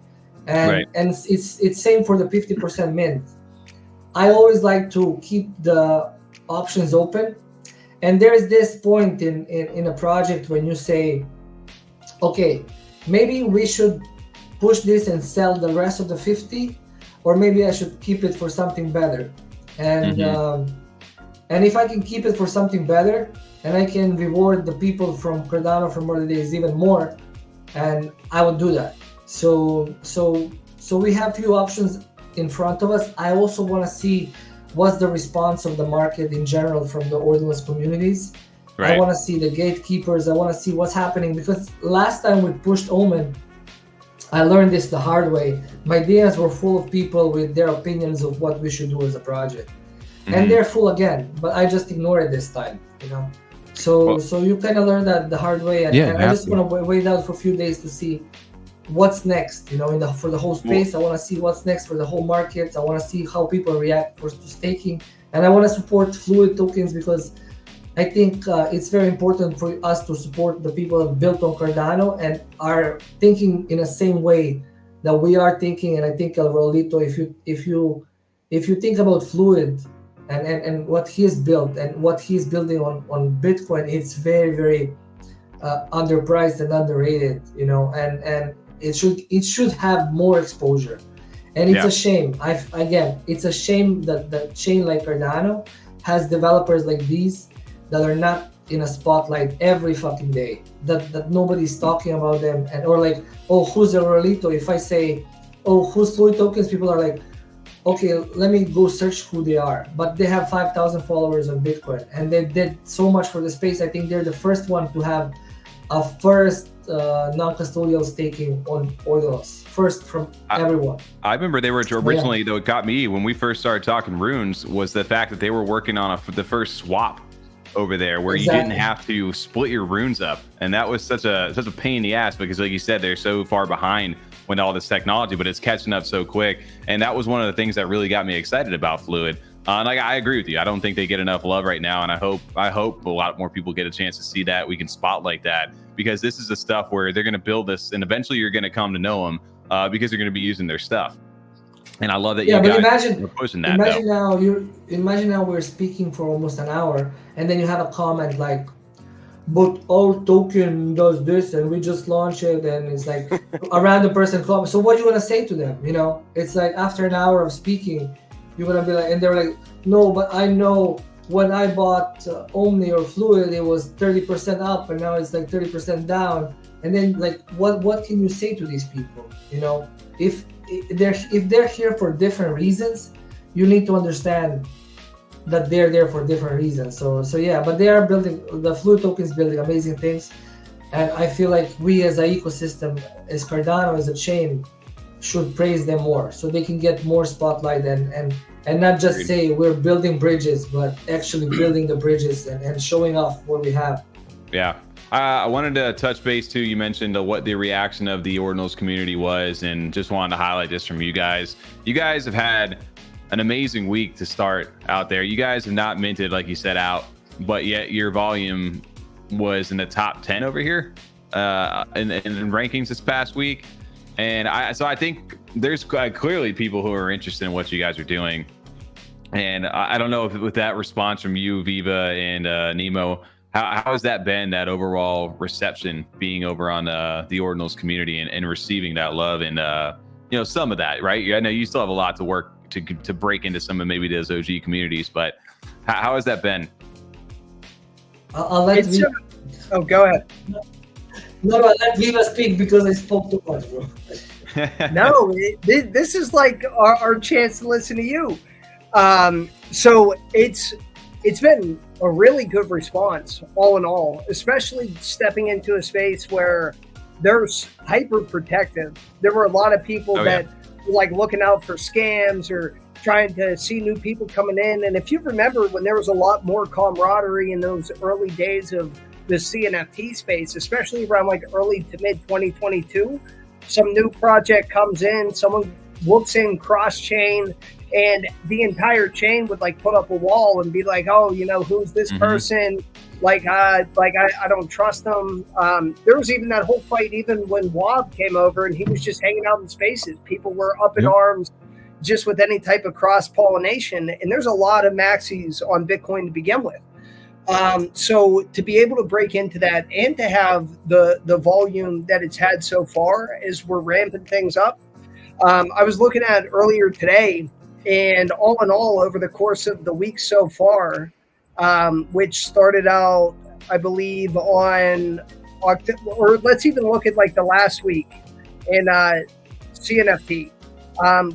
And it's same for the 50% mint. I always like to keep the options open. And there is this point in a project when you say, okay, maybe we should push this and sell the rest of the 50, or maybe I should keep it for something better. And and if I can keep it for something better, and I can reward the people from Cardano from early days even more, and I would do that. So we have few options in front of us. I also want to see what's the response of the market in general from the Ordinals communities. I want to see the gatekeepers. I want to see what's happening, because last time we pushed OMEN, I learned this the hard way. My DMs were full of people with their opinions of what we should do as a project. And they're full again, but I just ignored it this time, you know. So you kind of learn that the hard way, and I just want to wait out for a few days to see what's next, you know, for the whole space. I want to see what's next for the whole market. I want to see how people react to staking, and I want to support fluid tokens, because I think it's very important for us to support the people that built on Cardano and are thinking in the same way that we are thinking. And I think Rolito, if you think about fluid and what he has built and what he's building on Bitcoin, it's very, very underpriced and underrated, you know, and it should have more exposure. And it's a shame. It's a shame that the chain like Cardano has developers like these that are not in a spotlight every fucking day, that nobody's talking about them, and or like, oh, who's a Rolito? If I say, oh, who's Fluid Tokens, people are like, okay, let me go search who they are. But they have 5,000 followers on Bitcoin, and they did so much for the space. I think they're the first one to have a first non-custodial staking on Ordinals, first from everyone. I remember they were originally, though, it got me when we first started talking runes, was the fact that they were working on the first swap over there, where you didn't have to split your runes up, and that was such a pain in the ass, because like you said, they're so far behind with all this technology, but it's catching up so quick. And that was one of the things that really got me excited about Fluid. Like, I agree with you. I don't think they get enough love right now, and I hope a lot more people get a chance to see that. We can spotlight that, because this is the stuff where they're going to build this, and eventually you're going to come to know them because you're going to be using their stuff. And I love that you guys are pushing that. Imagine now we're speaking for almost an hour, and then you have a comment like, but our token does this, and we just launched it, and it's like a random person comment. So what do you want to say to them? You know, it's like after an hour of speaking, you're gonna be like, and they're like, no, but I know when I bought Omni or Fluid, it was 30% up, and now it's like 30% down. And then like, what can you say to these people? You know, if they're here for different reasons, you need to understand that they're there for different reasons. So yeah, but they are building, the Fluid tokens building amazing things, and I feel like we as an ecosystem, as Cardano, as a chain, should praise them more, so they can get more spotlight and not just say we're building bridges, but actually building the bridges and showing off what we have. Yeah. I wanted to touch base too. You mentioned what the reaction of the Ordinals community was, and just wanted to highlight this from you guys. You guys have had an amazing week to start out there. You guys have not minted, like you said, out, but yet your volume was in the top 10 over here in rankings this past week. And I think there's clearly people who are interested in what you guys are doing. And I don't know if with that response from you, Viva and Nemo, how has that been, that overall reception being over on the Ordinals community and receiving that love and some of that, right? I know you still have a lot to work to break into some of maybe those OG communities, but how has that been? I'll let Viva. Oh, go ahead. No, I'll let Viva speak because I spoke too much, bro. No, this is like our chance to listen to you. So it's been a really good response, all in all, especially stepping into a space where they're hyper protective. There were a lot of people that like looking out for scams or trying to see new people coming in. And if you remember when there was a lot more camaraderie in those early days of the CNFT space, especially around like early to mid 2022, some new project comes in, someone looks in cross chain, and the entire chain would like put up a wall and be like, oh, you know, who's this person? Like I don't trust them. There was even that whole fight, even when Wob came over and he was just hanging out in spaces. People were up in arms just with any type of cross-pollination. And there's a lot of maxis on Bitcoin to begin with. So to be able to break into that and to have the volume that it's had so far as we're ramping things up. I was looking at earlier today, and all in all, over the course of the week so far, which started out, I believe, on October, or let's even look at like the last week in CNFT.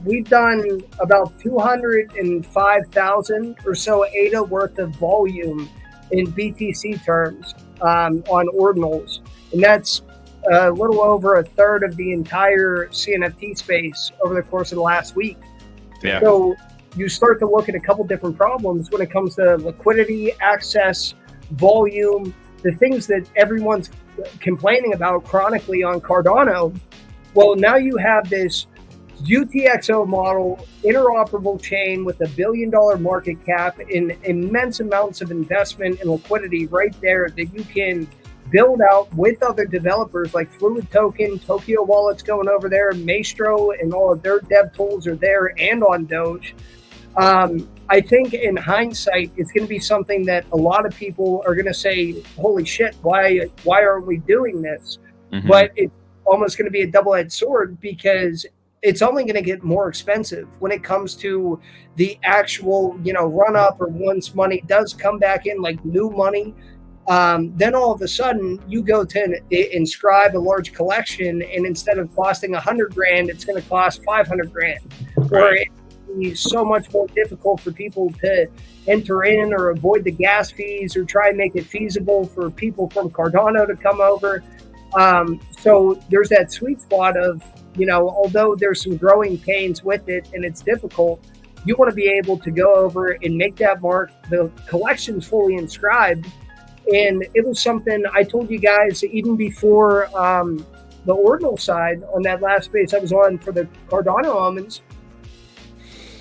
We've done about 205,000 or so ADA worth of volume in BTC terms on Ordinals. And that's a little over a third of the entire CNFT space over the course of the last week. Yeah. So you start to look at a couple different problems when it comes to liquidity, access, volume, the things that everyone's complaining about chronically on Cardano. Well, now you have this UTXO model, interoperable chain with $1 billion market cap and immense amounts of investment and liquidity right there that you can build out with other developers like Fluid Token, Tokyo Wallet's going over there, Maestro and all of their dev tools are there and on Doge. I think in hindsight, it's going to be something that a lot of people are going to say, holy shit, why aren't we doing this? But it's almost going to be a double-edged sword because it's only going to get more expensive when it comes to the actual, run up, or once money does come back in, like new money. Then all of a sudden you go to inscribe a large collection, and instead of costing $100,000, it's going to cost $500,000. Or it's so much more difficult for people to enter in or avoid the gas fees or try and make it feasible for people from Cardano to come over. So there's that sweet spot of, although there's some growing pains with it and it's difficult, you want to be able to go over and make that mark. The collection's fully inscribed. And it was something I told you guys even before the Ordinal side on that last space I was on for the Cardano omens.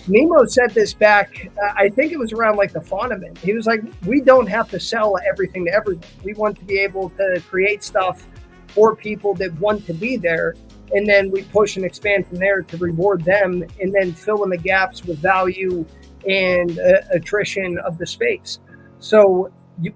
Nemo said this back, I think it was around like the Fundament. He was like, we don't have to sell everything to everyone. We want to be able to create stuff for people that want to be there. And then we push and expand from there to reward them and then fill in the gaps with value and attrition of the space. So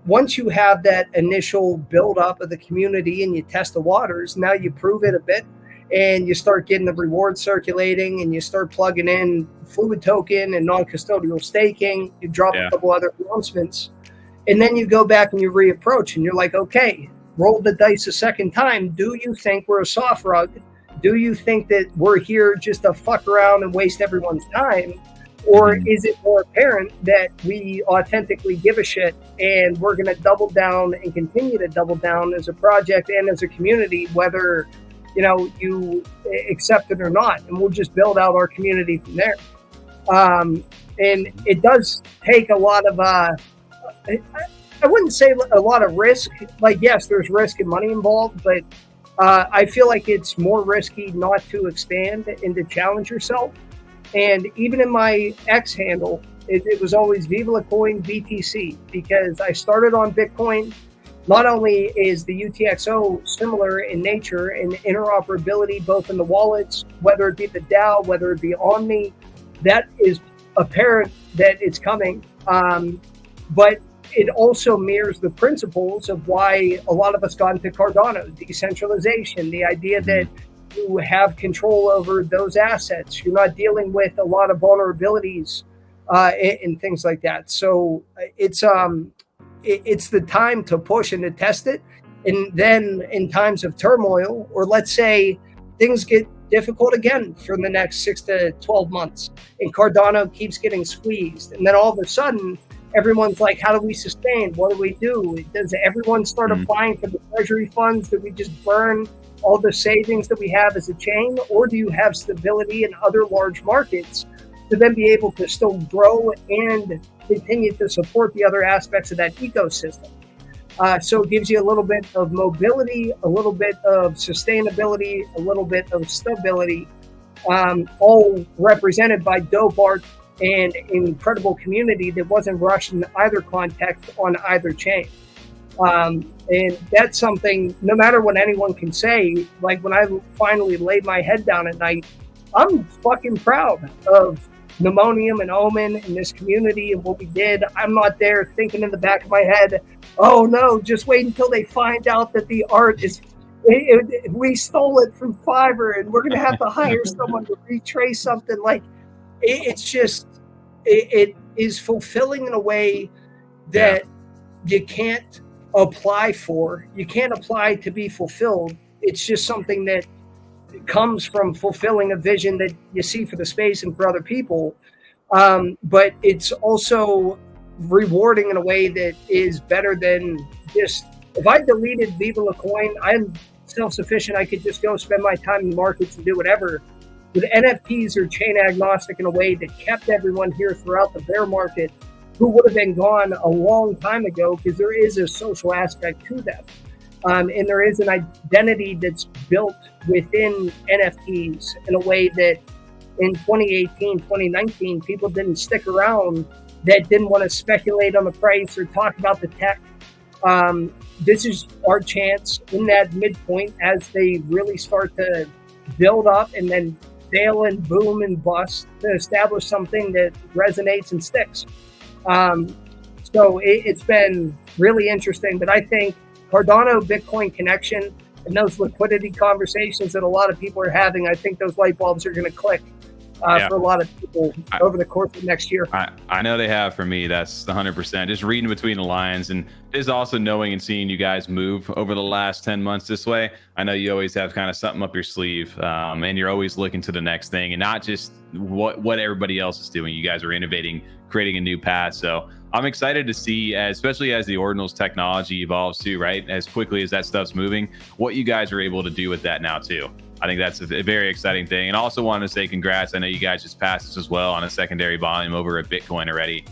once you have that initial build up of the community and you test the waters, now you prove it a bit and you start getting the rewards circulating and you start plugging in Fluid Token and non-custodial staking. You drop a couple other announcements and then you go back and you reapproach and you're like, okay, roll the dice a second time. Do you think we're a soft rug? Do you think that we're here just to fuck around and waste everyone's time? Or is it more apparent that we authentically give a shit and we're going to double down and continue to double down as a project and as a community, whether, you accept it or not, and we'll just build out our community from there. And it does take a lot of, I wouldn't say a lot of risk. Like, yes, there's risk and money involved, but I feel like it's more risky not to expand and to challenge yourself. And even in my X handle, it was always VivaLaCoin BTC, because I started on Bitcoin. Not only is the UTXO similar in nature and interoperability, both in the wallets, whether it be the DAO, whether it be OMNI, that is apparent that it's coming. But it also mirrors the principles of why a lot of us got into Cardano, decentralization, the idea that you have control over those assets. You're not dealing with a lot of vulnerabilities and things like that. So it's the time to push and to test it. And then in times of turmoil, or let's say things get difficult again for the next 6 to 12 months and Cardano keeps getting squeezed, and then all of a sudden everyone's like, how do we sustain? What do we do? Does everyone start applying for the treasury funds? Do we just burn all the savings that we have as a chain? Or do you have stability in other large markets to then be able to still grow and continue to support the other aspects of that ecosystem? So it gives you a little bit of mobility, a little bit of sustainability, a little bit of stability, all represented by dope art and an incredible community that wasn't rushed in either context on either chain. And that's something, no matter what anyone can say, like when I finally laid my head down at night, I'm fucking proud of Pneumonium and Omen and this community and what we did. I'm not there thinking in the back of my head, oh no, just wait until they find out that the art is, we stole it from Fiverr and we're going to have to hire someone to retrace something. Like, it's just, it is fulfilling in a way that you can't apply for. You can't apply to be fulfilled. It's just something that comes from fulfilling a vision that you see for the space and for other people. But it's also rewarding in a way that is better than just, if I deleted VivaLaCoin, I'm self-sufficient. I could just go spend my time in the markets and do whatever. But NFTs are chain agnostic in a way that kept everyone here throughout the bear market who would have been gone a long time ago, because there is a social aspect to them. And there is an identity that's built within NFTs in a way that in 2018, 2019, people didn't stick around that didn't want to speculate on the price or talk about the tech. This is our chance in that midpoint as they really start to build up and then fail and boom and bust to establish something that resonates and sticks. So it's been really interesting, but I think Cardano Bitcoin connection and those liquidity conversations that a lot of people are having, I think those light bulbs are going to click for a lot of people over the course of next year. I know they have for me. That's 100%. Just reading between the lines, and just also knowing and seeing you guys move over the last 10 months this way. I know you always have kind of something up your sleeve, and you're always looking to the next thing and not just what everybody else is doing. You guys are innovating, creating a new path. So I'm excited to see, especially as the Ordinals technology evolves too, right? As quickly as that stuff's moving, what you guys are able to do with that now too. I think that's a very exciting thing. And also wanted to say congrats. I know you guys just passed this as well on a secondary volume over at Bitcoin already.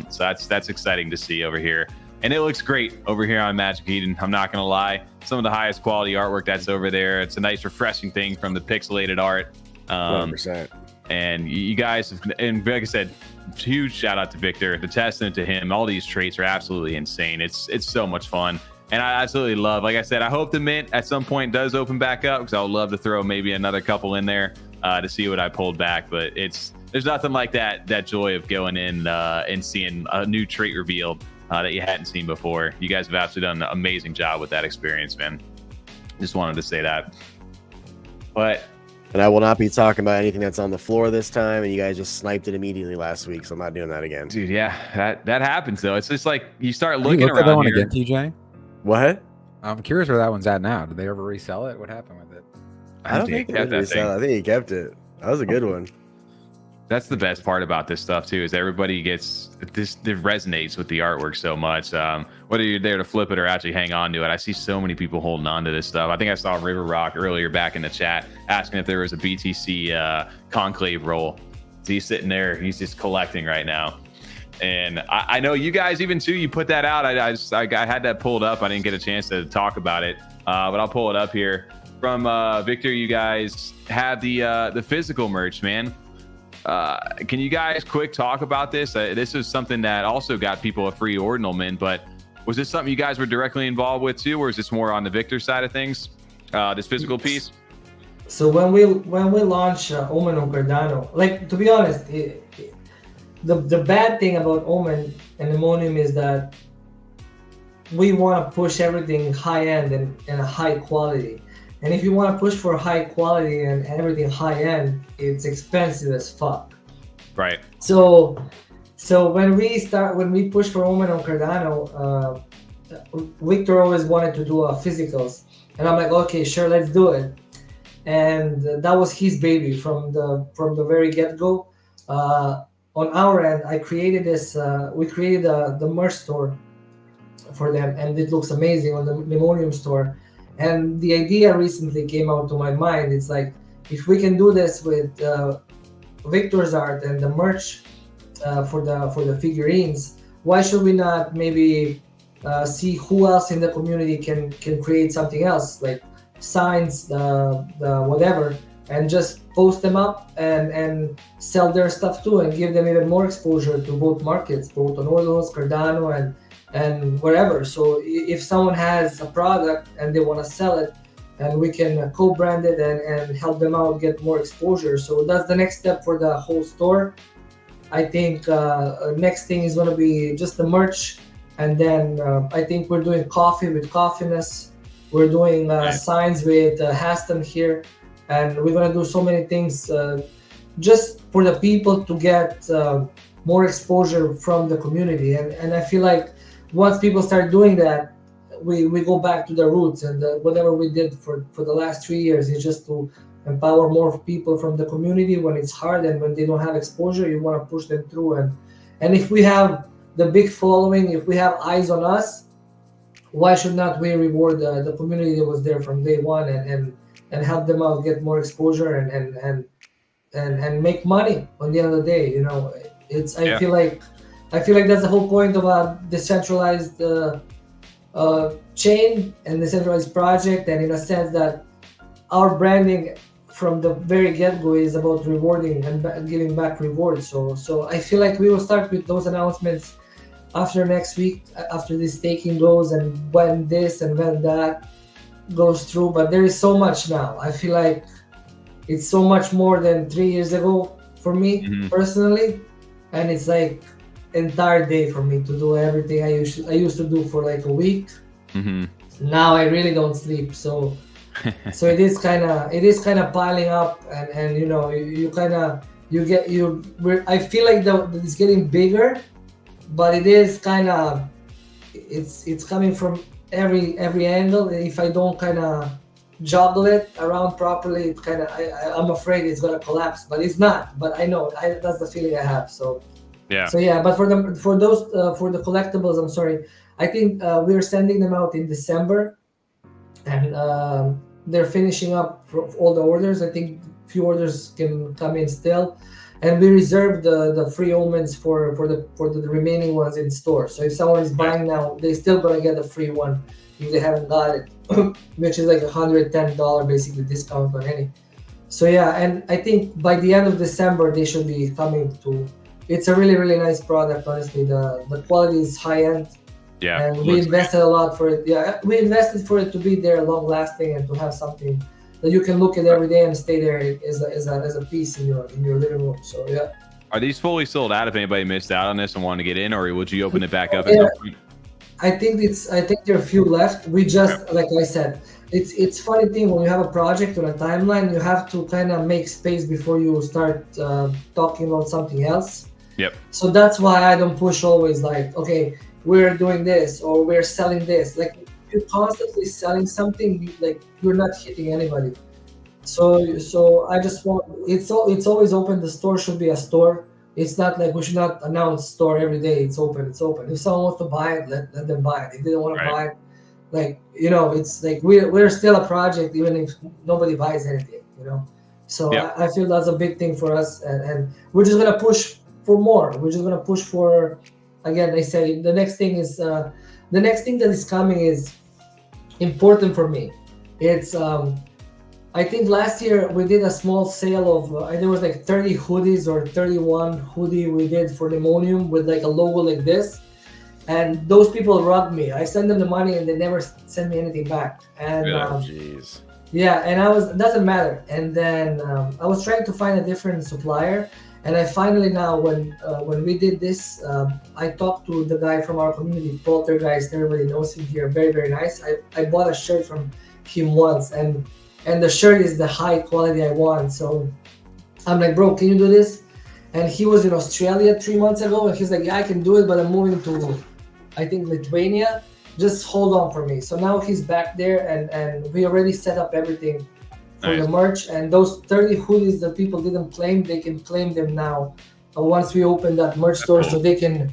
So that's exciting to see over here. And it looks great over here on Magic Eden. I'm not going to lie. Some of the highest quality artwork that's over there. It's a nice refreshing thing from the pixelated art. 100%. And you guys have, and like I said, huge shout out to Victor. The testament to him, all these traits are absolutely insane. It's so much fun. And I absolutely love, like I said, I hope the mint at some point does open back up, because I would love to throw maybe another couple in there to see what I pulled back. But there's nothing like that joy of going in and seeing a new trait revealed that you hadn't seen before. You guys have absolutely done an amazing job with that experience, man. Just wanted to say that. But and I will not be talking about anything that's on the floor this time. And you guys just sniped it immediately last week, so I'm not doing that again. Dude, yeah, that happens though. It's just like you start looking around at that one here. Again, TJ? What? I'm curious where that one's at now. Did they ever resell it? What happened with it? I don't think he kept that thing. I think he kept it. That was a good one. That's the best part about this stuff too, is everybody gets this. It resonates with the artwork so much. Whether you're there to flip it or actually hang on to it, I see so many people holding on to this stuff. I think I saw River Rock earlier back in the chat asking if there was a BTC conclave roll. So he's sitting there, he's just collecting right now. And I know you guys even too. You put that out. I had that pulled up. I didn't get a chance to talk about it, but I'll pull it up here from Victor. You guys have the physical merch, man. Can you guys quick talk about this? This is something that also got people a free Ordinal mint, but was this something you guys were directly involved with too, or is this more on the Victor side of things? This physical piece. So when we launched OMEN on Cardano, like, to be honest, the bad thing about OMEN and Pneumonium is that we want to push everything high end and a high quality. And if you want to push for high quality and everything high end, it's expensive as fuck. Right. So when we push for OMEN on Cardano, Victor always wanted to do physicals, and I'm like, okay, sure, let's do it. And that was his baby from the very get-go. on our end, I created this. We created the merch store for them, and it looks amazing on the Memonium store. And the idea recently came out to my mind. It's like, if we can do this with Victor's art and the merch for the figurines, why should we not maybe see who else in the community can create something else, like signs, the whatever, and just post them up and sell their stuff too, and give them even more exposure to both markets, both on Ordinals, Cardano, and wherever. So if someone has a product and they want to sell it, and we can co-brand it and help them out get more exposure. So that's the next step for the whole store. I think next thing is going to be just the merch. And then I think we're doing coffee with Coffiness. We're doing signs with Haston here. And we're going to do so many things just for the people to get more exposure from the community. And I feel like once people start doing that, we go back to the roots. And whatever we did for the last 3 years is just to empower more people from the community when it's hard and when they don't have exposure. You want to push them through. And if we have the big following, if we have eyes on us, why should not we reward the community that was there from day one and help them out get more exposure and make money on the end of the day? You know, it's I feel like that's the whole point of a decentralized chain and decentralized project, and in a sense that our branding from the very get-go is about rewarding and giving back rewards. So I feel like we will start with those announcements after next week, after this staking goes, and when this and when that goes through. But there is so much now. I feel like it's so much more than 3 years ago for me personally, and it's like entire day for me to do everything I used to do for like a week. Now I really don't sleep, so it is kind of piling up, and you know, I feel like it's getting bigger, but it is kind of it's coming from every angle. If I don't kind of juggle it around properly, it kind of I'm afraid it's gonna collapse, but it's not. But I know that's the feeling I have. So yeah. But for the collectibles, I'm sorry. I think we're sending them out in December, and they're finishing up all the orders. I think a few orders can come in still, and we reserve the free omens for the remaining ones in store. So if someone is buying now, they're still gonna get a free one if they haven't got it, which is like $110 basically discount on any. So yeah, and I think by the end of December they should be coming to. It's a really, really nice product, honestly. The quality is high end. Yeah. And we invested a lot for it. Yeah, we invested for it to be there, long lasting, and to have something that you can look at every day and stay there as a piece in your living room. So yeah. Are these fully sold out if anybody missed out on this and wanted to get in, or would you open it back up? Yeah, I think there are a few left. We just, like I said, it's funny thing when you have a project or a timeline, you have to kind of make space before you start talking about something else. Yep. So that's why I don't push always like, okay, we're doing this or we're selling this. Like, if you're constantly selling something, you're not hitting anybody. So I just want it's always open. The store should be a store. It's not like we should not announce store every day. It's open. If someone wants to buy it, let them buy it. If they don't want to buy it, like, you know, it's like we're still a project even if nobody buys anything, you know. So I feel that's a big thing for us, and we're just gonna push for more. We're just gonna push for. Again, I say the next thing that is coming is important for me. It's I think last year we did a small sale of there was like 30 hoodies or 31 hoodie we did for Lemonium with like a logo like this, and those people robbed me. I sent them the money and they never sent me anything back. And jeez. Yeah, and doesn't matter. And then I was trying to find a different supplier. And I finally now, when we did this, I talked to the guy from our community, Poltergeist. Everybody knows him here. Very, very nice. I bought a shirt from him once, and the shirt is the high quality I want. So I'm like, bro, can you do this? And he was in Australia 3 months ago, and he's like, yeah, I can do it, but I'm moving to, I think, Lithuania. Just hold on for me. So now he's back there, and we already set up everything for the merch, and those 30 hoodies that people didn't claim, they can claim them now once we open that merch store, so they can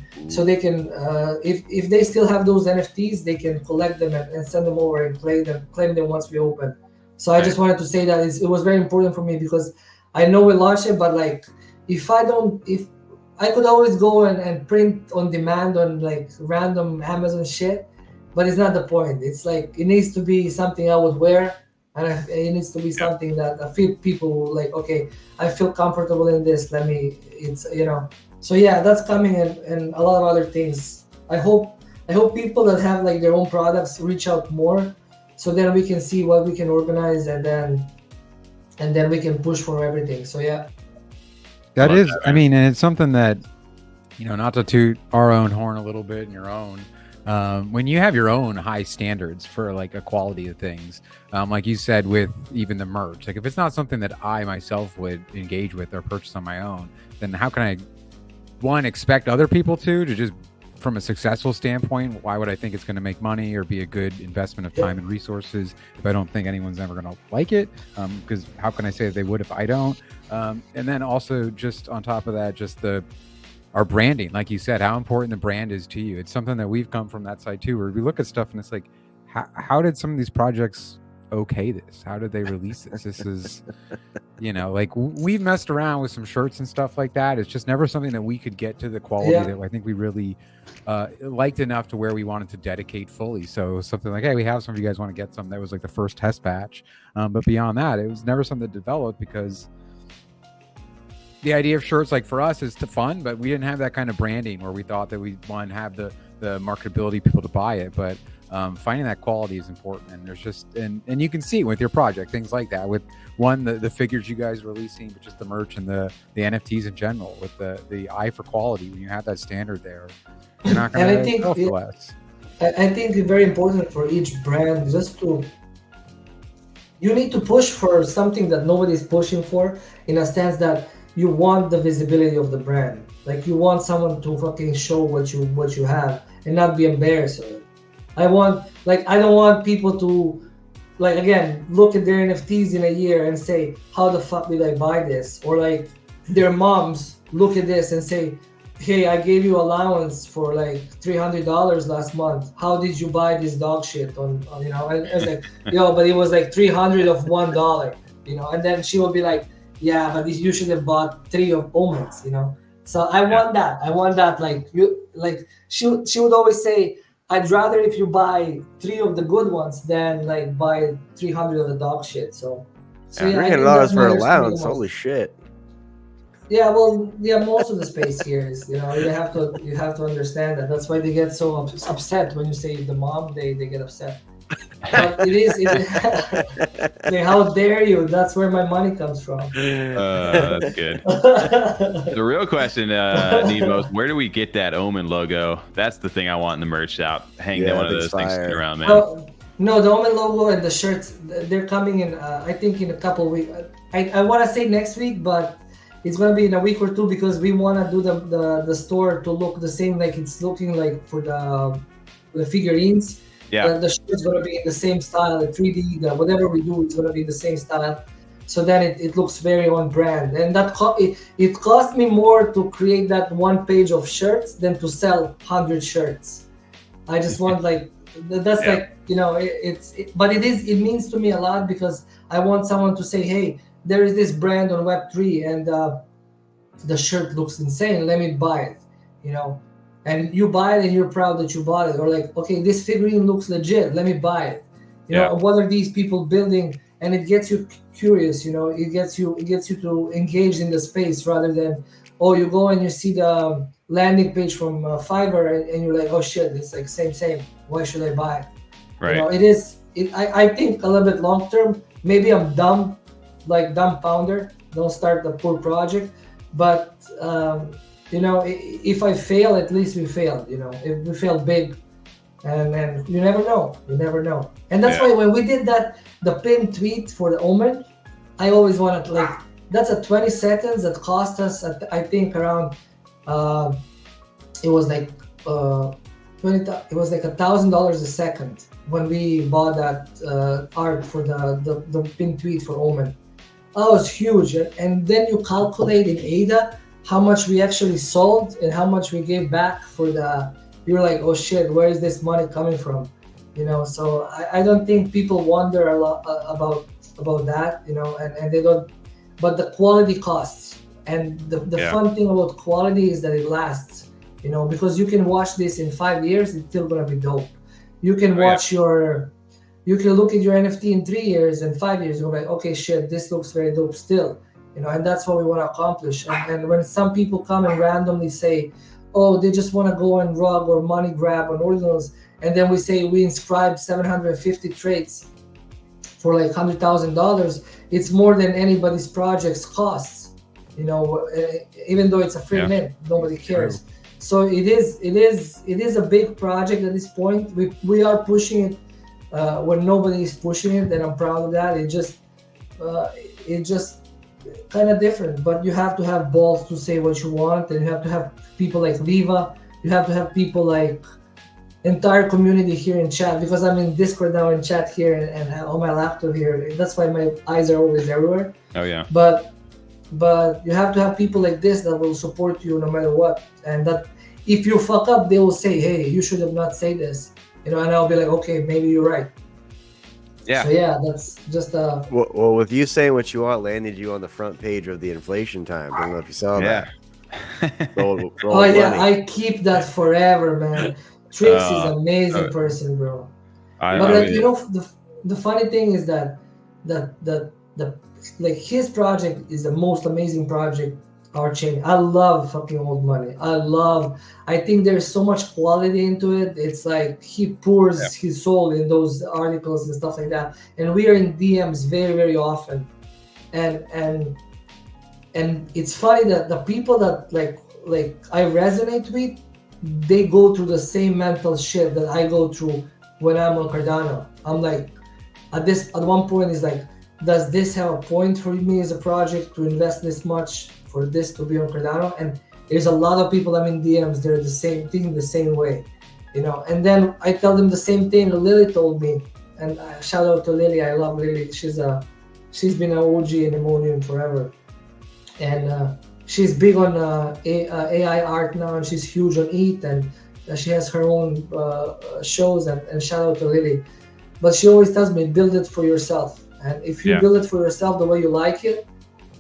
if they still have those NFTs, they can collect them and send them over and claim them once we open. So I just wanted to say that it was very important for me, because I know we launched it, but like if I could always go and print on demand on like random Amazon shit, but it's not the point. It's like it needs to be something I would wear, and it needs to be something that I feel people like, okay, I feel comfortable in this. So yeah, that's coming, and a lot of other things. I hope people that have like their own products reach out more, so then we can see what we can organize, and then we can push for everything. So yeah. That is, I mean, and it's something that, not to toot our own horn a little bit in your own, when you have your own high standards for like a quality of things, like you said, with even the merch, like if it's not something that I myself would engage with or purchase on my own, then how can I, expect other people to just from a successful standpoint? Why would I think it's going to make money or be a good investment of time and resources if I don't think anyone's ever going to like it? Because how can I say that they would if I don't? And then also just on top of that, just our branding, like you said, how important the brand is to you. It's something that we've come from that side too, where we look at stuff and it's like, how did some of these projects okay this? How did they release this? This is, like we've messed around with some shirts and stuff like that. It's just never something that we could get to the quality that I think we really liked enough to where we wanted to dedicate fully. So it was something like, hey, we have some of you guys want to get some. That was like the first test batch. But beyond that, it was never something that developed, because the idea of shirts, like for us, is to fun, but we didn't have that kind of branding where we thought that we want to have the marketability, people to buy it. But finding that quality is important, and there's just and you can see with your project things like that, with the figures you guys are releasing, but just the merch and the NFTs in general, with the eye for quality. When you have that standard there, you're not going to go for less. I think it's very important for each brand you need to push for something that nobody's pushing for, in a sense that you want the visibility of the brand. Like you want someone to fucking show what you have and not be embarrassed of it. I don't want people to, like, again, look at their NFTs in a year and say, how the fuck did I buy this? Or like their moms look at this and say, hey, I gave you allowance for like $300 last month. How did you buy this dog shit on And I was like, yo, but it was like 300 of $1, and then she will be like, yeah, but you should have bought 3 of OMENs, So I want that. Like she would always say, I'd rather if you buy 3 of the good ones than like buy 300 of the dog shit. So yeah, $300 for allowance. Holy shit. Yeah, well, most of the space here is, you have to understand that. That's why they get so upset when you say the mom. They get upset. But it is like, how dare you? That's where my money comes from. That's good. The real question, Nemo, is where do we get that OMEN logo? That's the thing I want in the merch out. Hang one of those things around, man. No, the OMEN logo and the shirts, they're coming in, I think, in a couple of weeks. I want to say next week, but it's going to be in a week or two, because we want to do the store to look the same, like it's looking like for the figurines. Yeah. The shirt's going to be in the same style, the 3D, whatever we do, it's going to be the same style. So then it looks very on brand. And it cost me more to create that one page of shirts than to sell 100 shirts. I just want that's like, but it means to me a lot, because I want someone to say, hey, there is this brand on Web3 and the shirt looks insane. Let me buy it, And you buy it and you're proud that you bought it. Or like, okay, this figurine looks legit. Let me buy it. What are these people building? And it gets you curious. It gets you to engage in the space, rather than, you go and you see the landing page from Fiverr and you're like, oh shit, it's like same. Why should I buy it? Right. I think a little bit long term. Maybe I'm dumb founder. Don't start a poor project. But if I fail, at least we failed. If we fail big, and you never know. And that's why when we did the pinned tweet for the OMEN, I always wanted that's a 20 seconds that cost us, I think, around it was like $1,000 a second when we bought that art for the pinned tweet for OMEN. Oh, it's huge. And then you calculate in ADA how much we actually sold and how much we gave back for you're like, oh shit, where is this money coming from? You know, so I don't think people wonder a lot about that, you know, and they don't, but the quality costs. And the fun thing about quality is that it lasts, you know, because you can watch this in 5 years, it's still gonna be dope. You can watch you can look at your NFT in 3 years and 5 years, you're like, okay, shit, this looks very dope still, you know, and that's what we want to accomplish. And when some people come and randomly say, oh, they just want to go and rug or money grab on Ordinals, and then we say we inscribed 750 traits for like $100,000, it's more than anybody's project's costs, you know, even though it's a free mint, nobody cares. True. So it is a big project at this point. We are pushing it when nobody is pushing it, and I'm proud of that. It just kind of different, but you have to have balls to say what you want, and you have to have people like Viva, you have to have people like entire community here in chat, because I'm in Discord now in chat here and on my laptop here. That's why my eyes are always everywhere. Oh yeah. But you have to have people like this that will support you no matter what, and that if you fuck up, they will say, hey, you should have not said this, you know, and I'll be like, okay, maybe you're right. Yeah. So yeah, that's just well, with you saying what you want, landed you on the front page of the Inflation Time. I don't know if you saw that. Roll yeah, money. I keep that forever, man. Trix is an amazing person, bro. You know, the funny thing is that like his project is the most amazing project. Our chain. I love fucking old money. I think there's so much quality into it. It's like he pours his soul in those articles and stuff like that. And we are in DMs very, very often. And it's funny that the people that like I resonate with, they go through the same mental shit that I go through when I'm on Cardano. I'm like, at one point it's like, does this have a point for me as a project to invest this much for this to be on Cardano? And there's a lot of people I'm in DMs, they're the same thing, the same way, you know. And then I tell them the same thing Lily told me, and shout out to Lily. I love Lily. She's been an OG in Emonium forever, and she's big on AI art now, and she's huge on ETH, and she has her own shows, and shout out to Lily. But she always tells me, build it for yourself, and if you build it for yourself the way you like it,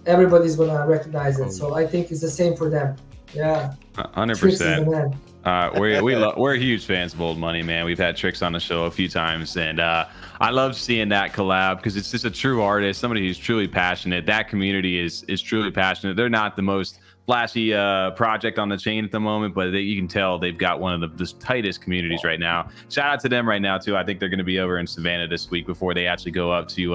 everybody's gonna recognize it. So I think it's the same for them. Yeah, 100%. We're huge fans of old money, man. We've had Trix on the show a few times, and I love seeing that collab because it's just a true artist, somebody who's truly passionate. That community is truly passionate. They're not the most flashy project on the chain at the moment, but you can tell they've got one of the tightest communities right now. Shout out to them right now too. I think they're going to be over in Savannah this week before they actually go up to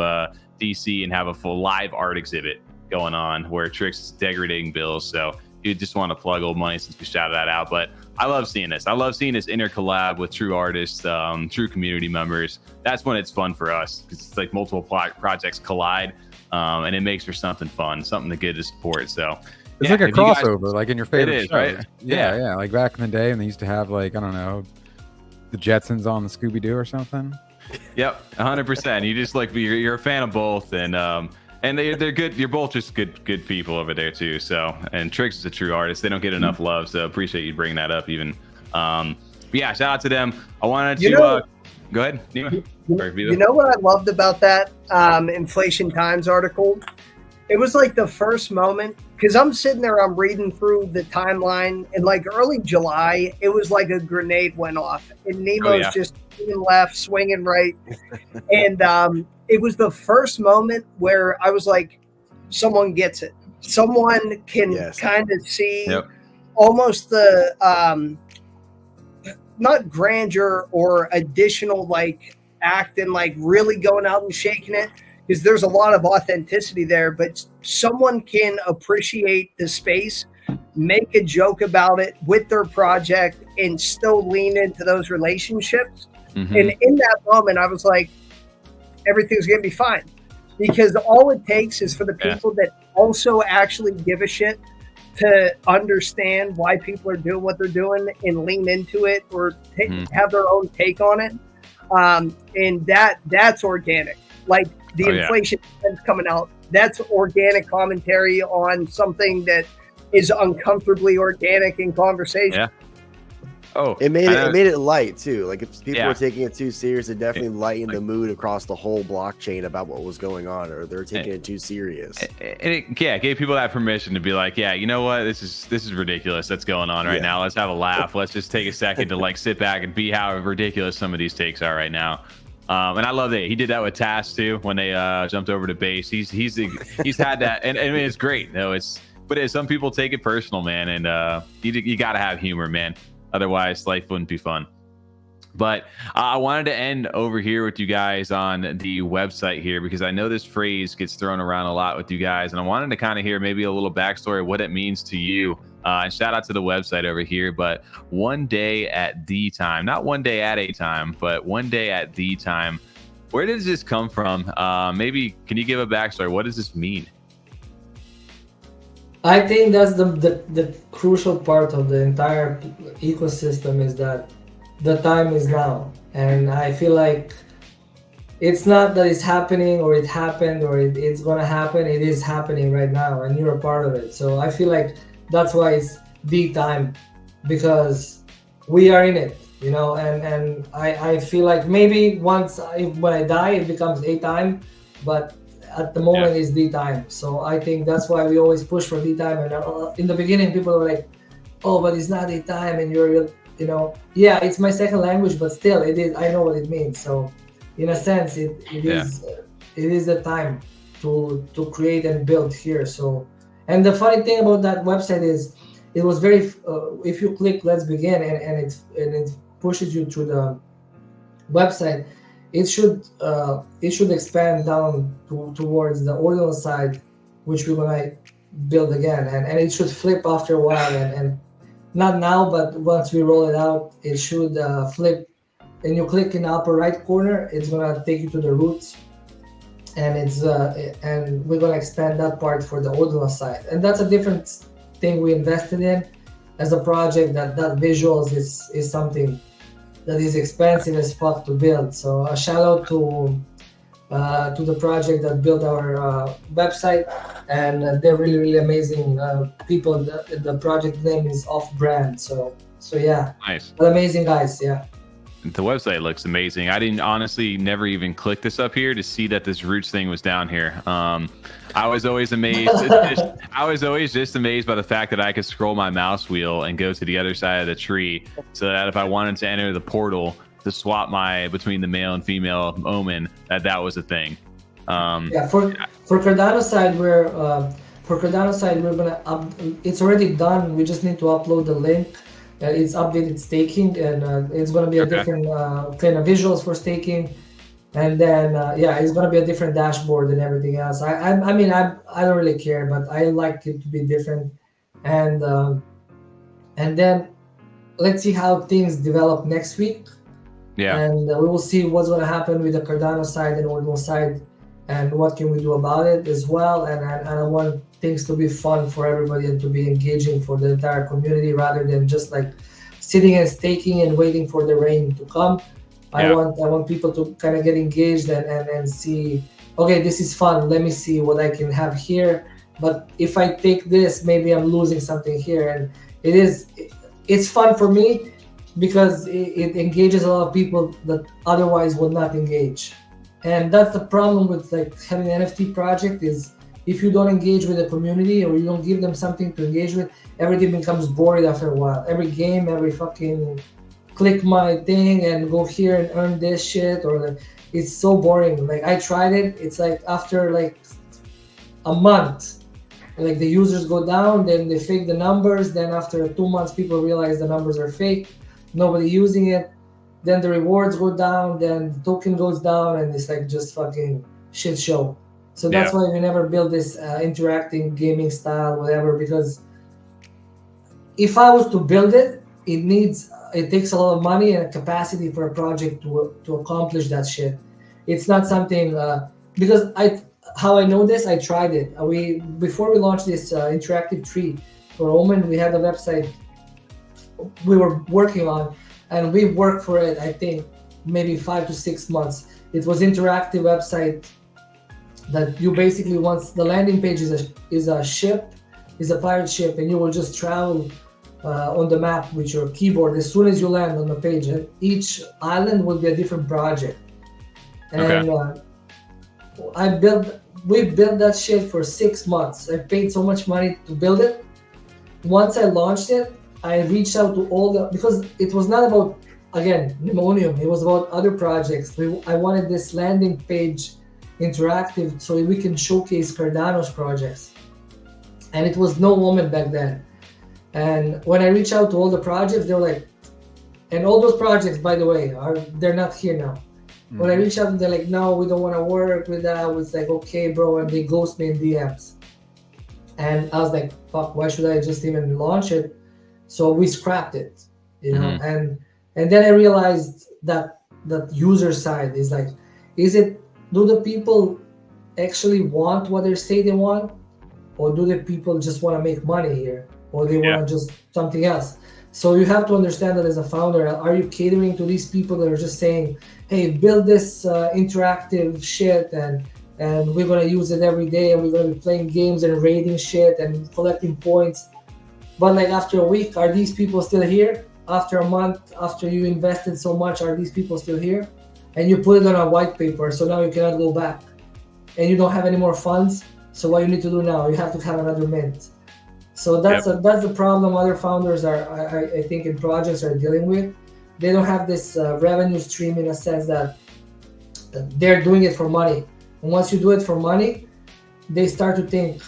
DC and have a full live art exhibit going on where Trix is degrading bills. So you just want to plug old money since we shouted that out. But I love seeing this. I love seeing this inner collab with true artists, true community members. That's when it's fun for us, because it's like multiple projects collide, and it makes for something fun, something good to support. So it's like a crossover, like in your favorite it is, show. right? Yeah. Like back in the day, and they used to have like, I don't know, the Jetsons on the Scooby-Doo or something. Yep, 100%. You just like you're a fan of both, and they're good. You're both just good people over there too. So, and Trix is a true artist. They don't get enough love, so appreciate you bringing that up. Even, but yeah, shout out to them. I wanted to go ahead. You know what I loved about that Inflation Times article? It was like the first moment, because I'm sitting there, I'm reading through the timeline, and like early July, it was like a grenade went off, and Nemo's just swinging left, swinging right, and it was the first moment where I was like, someone gets it. Someone can kind of see almost the not grandeur or additional like act and like really going out and shaking it, because there's a lot of authenticity there, but someone can appreciate the space, make a joke about it with their project, and still lean into those relationships. Mm-hmm. And in that moment, I was like, everything's going to be fine, because all it takes is for the people that also actually give a shit to understand why people are doing what they're doing and lean into it, or have their own take on it. And that's organic. Like the inflation is coming out. That's organic commentary on something that is uncomfortably organic in conversation. Yeah. Oh, it made it light too. Like if people were taking it too serious, it definitely lightened like, the mood across the whole blockchain about what was going on, or they're taking it too serious. And it gave people that permission to be like, yeah, you know what, this is ridiculous that's going on right now. Let's have a laugh. Let's just take a second to like sit back and be how ridiculous some of these takes are right now. And I love that he did that with Task too when they jumped over to base. He's had that, and I mean it's great. No, but some people take it personal, man, and you got to have humor, man. Otherwise, life wouldn't be fun. But I wanted to end over here with you guys on the website here, because I know this phrase gets thrown around a lot with you guys, and I wanted to kind of hear maybe a little backstory of what it means to you. And shout out to the website over here, but one day at the time, not one day at a time, but one day at the time. Where does this come from? Maybe can you give a backstory? What does this mean? I think that's the crucial part of the entire ecosystem, is that the time is now. And I feel like it's not that it's happening or it happened or it's going to happen. It is happening right now and you're a part of it. So I feel like that's why it's the time, because we are in it, you know, and I feel like maybe when I die, it becomes a time, but at the moment is the time. So I think that's why we always push for the time. And in the beginning, people were like, oh, but it's not the time. And you're, you know, yeah, it's my second language, but still it is, I know what it means. So in a sense, it is the time to create and build here. So, and the funny thing about that website is it was very, if you click let's begin and it pushes you to the website, it should expand down towards the Ordinals side, which we're gonna build again, and it should flip after a while, and not now, but once we roll it out, it should flip. And you click in the upper right corner, it's gonna take you to the roots, and and we're gonna expand that part for the Ordinals side, and that's a different thing we invested in as a project. That visuals is something that is expensive as fuck to build. So a shout out to the project that built our website, and they're really, really amazing people. The project name is Off Brand. So yeah, nice, amazing guys. Yeah. The website looks amazing. I didn't honestly never even click this up here to see that this roots thing was down here. I was always amazed. I was always just amazed by the fact that I could scroll my mouse wheel and go to the other side of the tree, so that if I wanted to enter the portal to swap between the male and female OMEN, that was a thing. Yeah, for Cardano side, we're gonna it's already done. We just need to upload the link. It's updated staking, and it's going to be a different kind of visuals for staking, and then it's going to be a different dashboard and everything else. I mean I don't really care, but I like it to be different, and then let's see how things develop next week. Yeah, and we will see what's going to happen with the Cardano side and Ordinal side, and what can we do about it as well. And I want things to be fun for everybody and to be engaging for the entire community, rather than just like sitting and staking and waiting for the rain to come. I want people to kind of get engaged and see, okay, this is fun. Let me see what I can have here. But if I take this, maybe I'm losing something here. And it's fun for me because it engages a lot of people that otherwise would not engage. And that's the problem with like having an NFT project is, if you don't engage with the community or you don't give them something to engage with, everything becomes boring after a while. Every game, every fucking click my thing and go here and earn this shit, or like, it's so boring. Like I tried it. It's like after like a month, like the users go down, then they fake the numbers. Then after 2 months, people realize the numbers are fake. Nobody using it. Then the rewards go down. Then the token goes down, and it's like just fucking shit show. So that's why we never build this interacting gaming style, whatever, because if I was to build it, it takes a lot of money and capacity for a project to accomplish that shit. It's not something, because how I know this, I tried it. Before we launched this interactive tree for OMEN, we had a website we were working on, and we worked for it, I think, maybe 5 to 6 months. It was interactive website that you basically, once the landing page is a is a pirate ship, and you will just travel on the map with your keyboard as soon as you land on the page, and each island will be a different project. And we built that shit for 6 months. I paid so much money to build it. Once I launched it, I reached out to because it was not about, again, Pneumonium, it was about other projects. I wanted this landing page interactive so we can showcase Cardano's projects. And it was no OMEN back then. And when I reached out to all the projects, they were like, and all those projects, by the way, they're not here now. Mm-hmm. When I reached out, they're like, no, we don't want to work with that. I was like, okay, bro, and they ghost me in DMs. And I was like, fuck, why should I just even launch it? So we scrapped it, you know. Mm-hmm. And then I realized that user side is like, do the people actually want what they say they want, or do the people just want to make money here, or they want to just something else? So you have to understand that as a founder, are you catering to these people that are just saying, hey, build this interactive shit and we're going to use it every day, and we're going to be playing games and raiding shit and collecting points. But like after a week, are these people still here? After a month, after you invested so much, are these people still here? And you put it on a white paper, so now you cannot go back. And you don't have any more funds, so what you need to do now, you have to have another mint. So that's the problem other founders I think in projects are dealing with. They don't have this revenue stream in a sense that they're doing it for money. And once you do it for money, they start to think,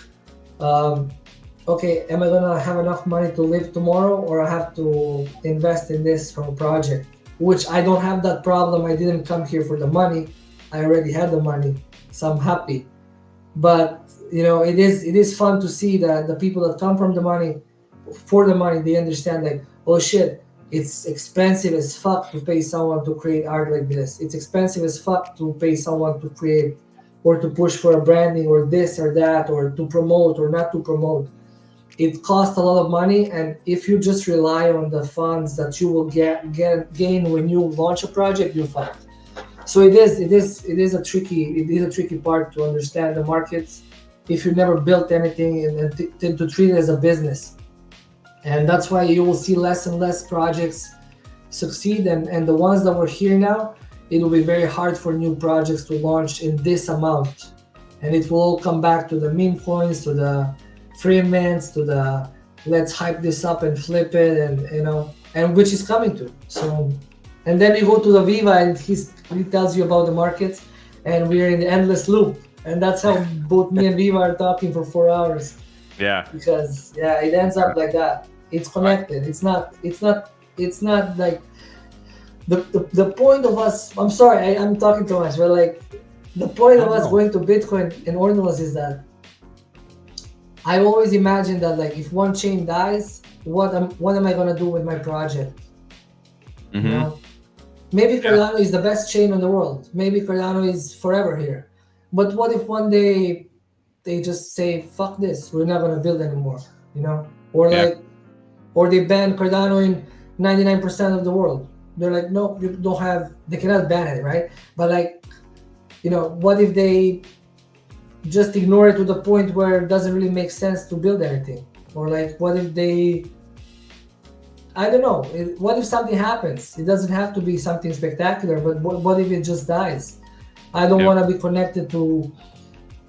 okay, am I gonna have enough money to live tomorrow, or I have to invest in this from a project? Which I don't have that problem. I didn't come here for the money. I already had the money, so I'm happy. But you know, it is fun to see that the people that come from the money, for the money, they understand like, oh shit, it's expensive as fuck to pay someone to create art like this. It's expensive as fuck to pay someone to create or to push for a branding or this or that, or to promote or not to promote. It costs a lot of money, and if you just rely on the funds that you will gain when you launch a project, you're fucked. So it is a tricky part to understand the markets if you never built anything, and to treat it as a business. And that's why you will see less and less projects succeed, and the ones that we're here now, it will be very hard for new projects to launch in this amount. And it will all come back to the meme coins, to the free mints, to the let's hype this up and flip it, and you know, and which is coming to. So, and then you go to the Viva, and he tells you about the markets, and we're in the endless loop. And that's how both me and Viva are talking for 4 hours. Yeah. Because it ends up like that. It's connected. It's not like the point of us. I'm sorry, I'm talking too much, but like the point of us going to Bitcoin and Ordinals is that I always imagine that like if one chain dies, what am I gonna do with my project? Mm-hmm. You know? Maybe Cardano is the best chain in the world. Maybe Cardano is forever here. But what if one day they just say, fuck this, we're not gonna build anymore, you know? Or they ban Cardano in 99% of the world. They're like, no, you don't have, they cannot ban it, right? But like, you know, what if they just ignore it to the point where it doesn't really make sense to build anything? Or like, what if they, I don't know, what if something happens? It doesn't have to be something spectacular, but what if it just dies? I don't want to be connected to,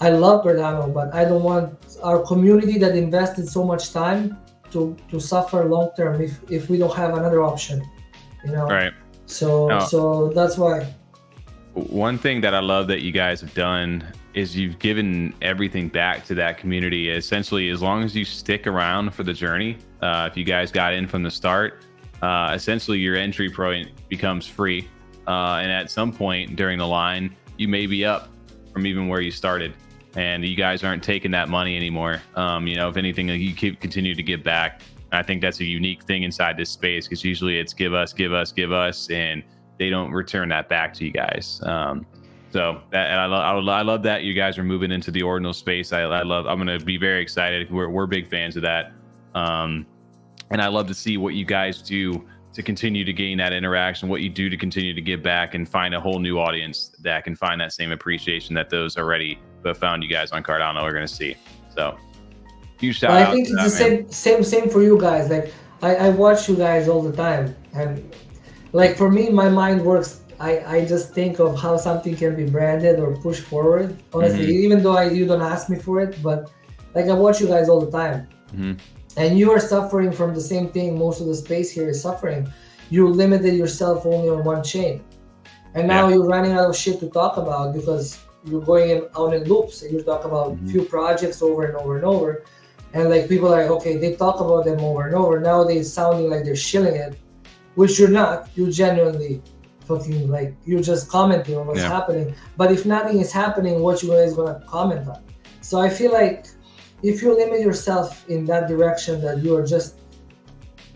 I love Cardano, but I don't want our community that invested so much time to suffer long term if we don't have another option, you know? Right. So that's why. One thing that I love that you guys have done is you've given everything back to that community. Essentially, as long as you stick around for the journey, if you guys got in from the start, essentially your entry point becomes free. And at some point during the line, you may be up from even where you started, and you guys aren't taking that money anymore. You know, if anything, you continue to give back. I think that's a unique thing inside this space, because usually it's give us, and they don't return that back to you guys. So that, and I love that you guys are moving into the ordinal space. I'm going to be very excited. We're big fans of that. And I love to see what you guys do to continue to gain that interaction, what you do to continue to give back and find a whole new audience that can find that same appreciation that those already who have found you guys on Cardano are going to see. So Huge shout But out I think to it's that, the same for you guys. Like I watch you guys all the time, and like for me, my mind works. I just think of how something can be branded or pushed forward. Honestly, even though you don't ask me for it, but like I watch you guys all the time, and you are suffering from the same thing. Most of the space here is suffering. You limited yourself only on one chain, and now you're running out of shit to talk about because you're going out in loops and you talk about few projects over and over and over. And like people are like, okay, they talk about them over and over. Now they're sounding like they're shilling it, which you're not. You genuinely fucking like you're just commenting on what's happening. But if nothing is happening, what you guys gonna comment on? So I feel like if you limit yourself in that direction, that you are just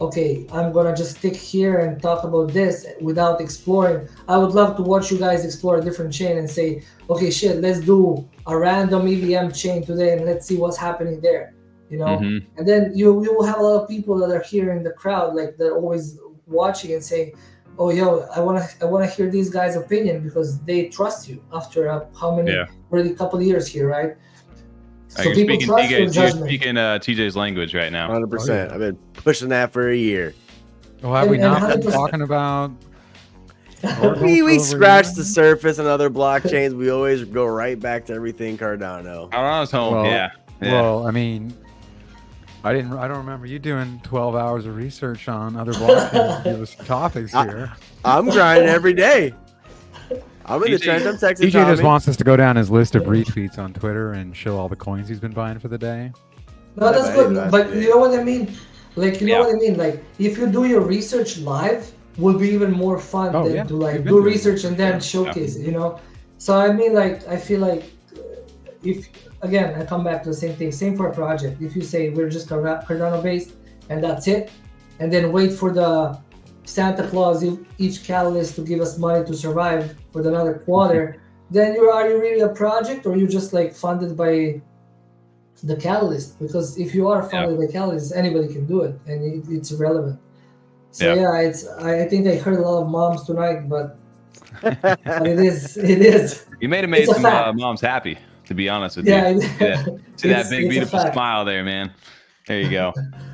okay, I'm gonna just stick here and talk about this without exploring. I would love to watch you guys explore a different chain and say, okay, shit, let's do a random EVM chain today and let's see what's happening there. You know, and then you will have a lot of people that are here in the crowd, like they're always watching and saying, "Oh, yo, I wanna hear these guys' opinion because they trust you after how many already couple of years here, right?" So you're people trust your you're judgment. speaking TJ's language right now. 100%. I've been pushing that for a year. Well, have we And not been 100%. talking about? We scratch the surface on other blockchains. We always go right back to everything Cardano. Cardano's home. Well, Yeah. Well, I mean, I don't remember you doing 12 hours of research on other blockchains. Give us some topics here. I'm grinding every day. I'm in the trench. I'm texting DJ Tommy. just wants us to go down his list of retweets on Twitter and show all the coins he's been buying for the day. No, that's good. But you know what I mean? Like, you know what I mean? Like, if you do your research live, will be even more fun than to like do research and then showcase it, you know? So I mean, like, I feel like if, again, I come back to the same thing, same for a project. If you say we're just Cardano based and that's it, and then wait for the Santa Claus, each catalyst to give us money to survive for another quarter, then are you really a project or you just like funded by the catalyst? Because if you are funded by catalyst, anybody can do it and it's irrelevant. So I think I heard a lot of moms tonight, but it is. You may have made some moms happy, to be honest with you. See that big beautiful smile there, man. There you go.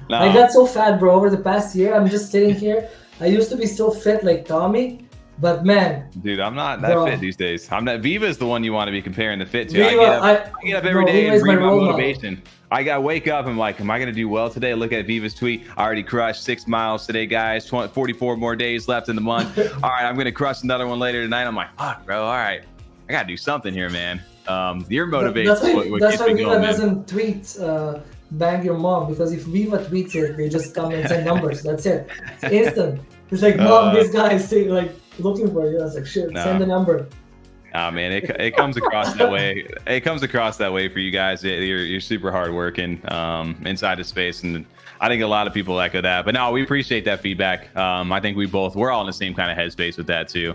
No. I got so fat, bro, over the past year. I'm just sitting here. I used to be so fit like Tommy, but man, dude, I'm not that fit these days. I'm not. Viva is the one you want to be comparing the fit to. Viva, I get up every day and read my motivation. Model. I got to wake up. I'm like, am I going to do well today? Look at Viva's tweet. I already crushed 6 miles today, guys. 44 more days left in the month. All right, I'm going to crush another one later tonight. I'm like, fuck, bro. All right, I got to do something here, man. Your motivation is what that's keeps why me Viva going, doesn't tweet bang your mom, because if Viva tweets it, they just come and send numbers. That's it. It's instant. It's like, mom, this guy is like looking for you. I was like, shit, send the number. Man, it comes across that way. It comes across that way for you guys. You're super hardworking inside the space, and I think a lot of people echo that. But no, we appreciate that feedback. I think we're all in the same kind of headspace with that too.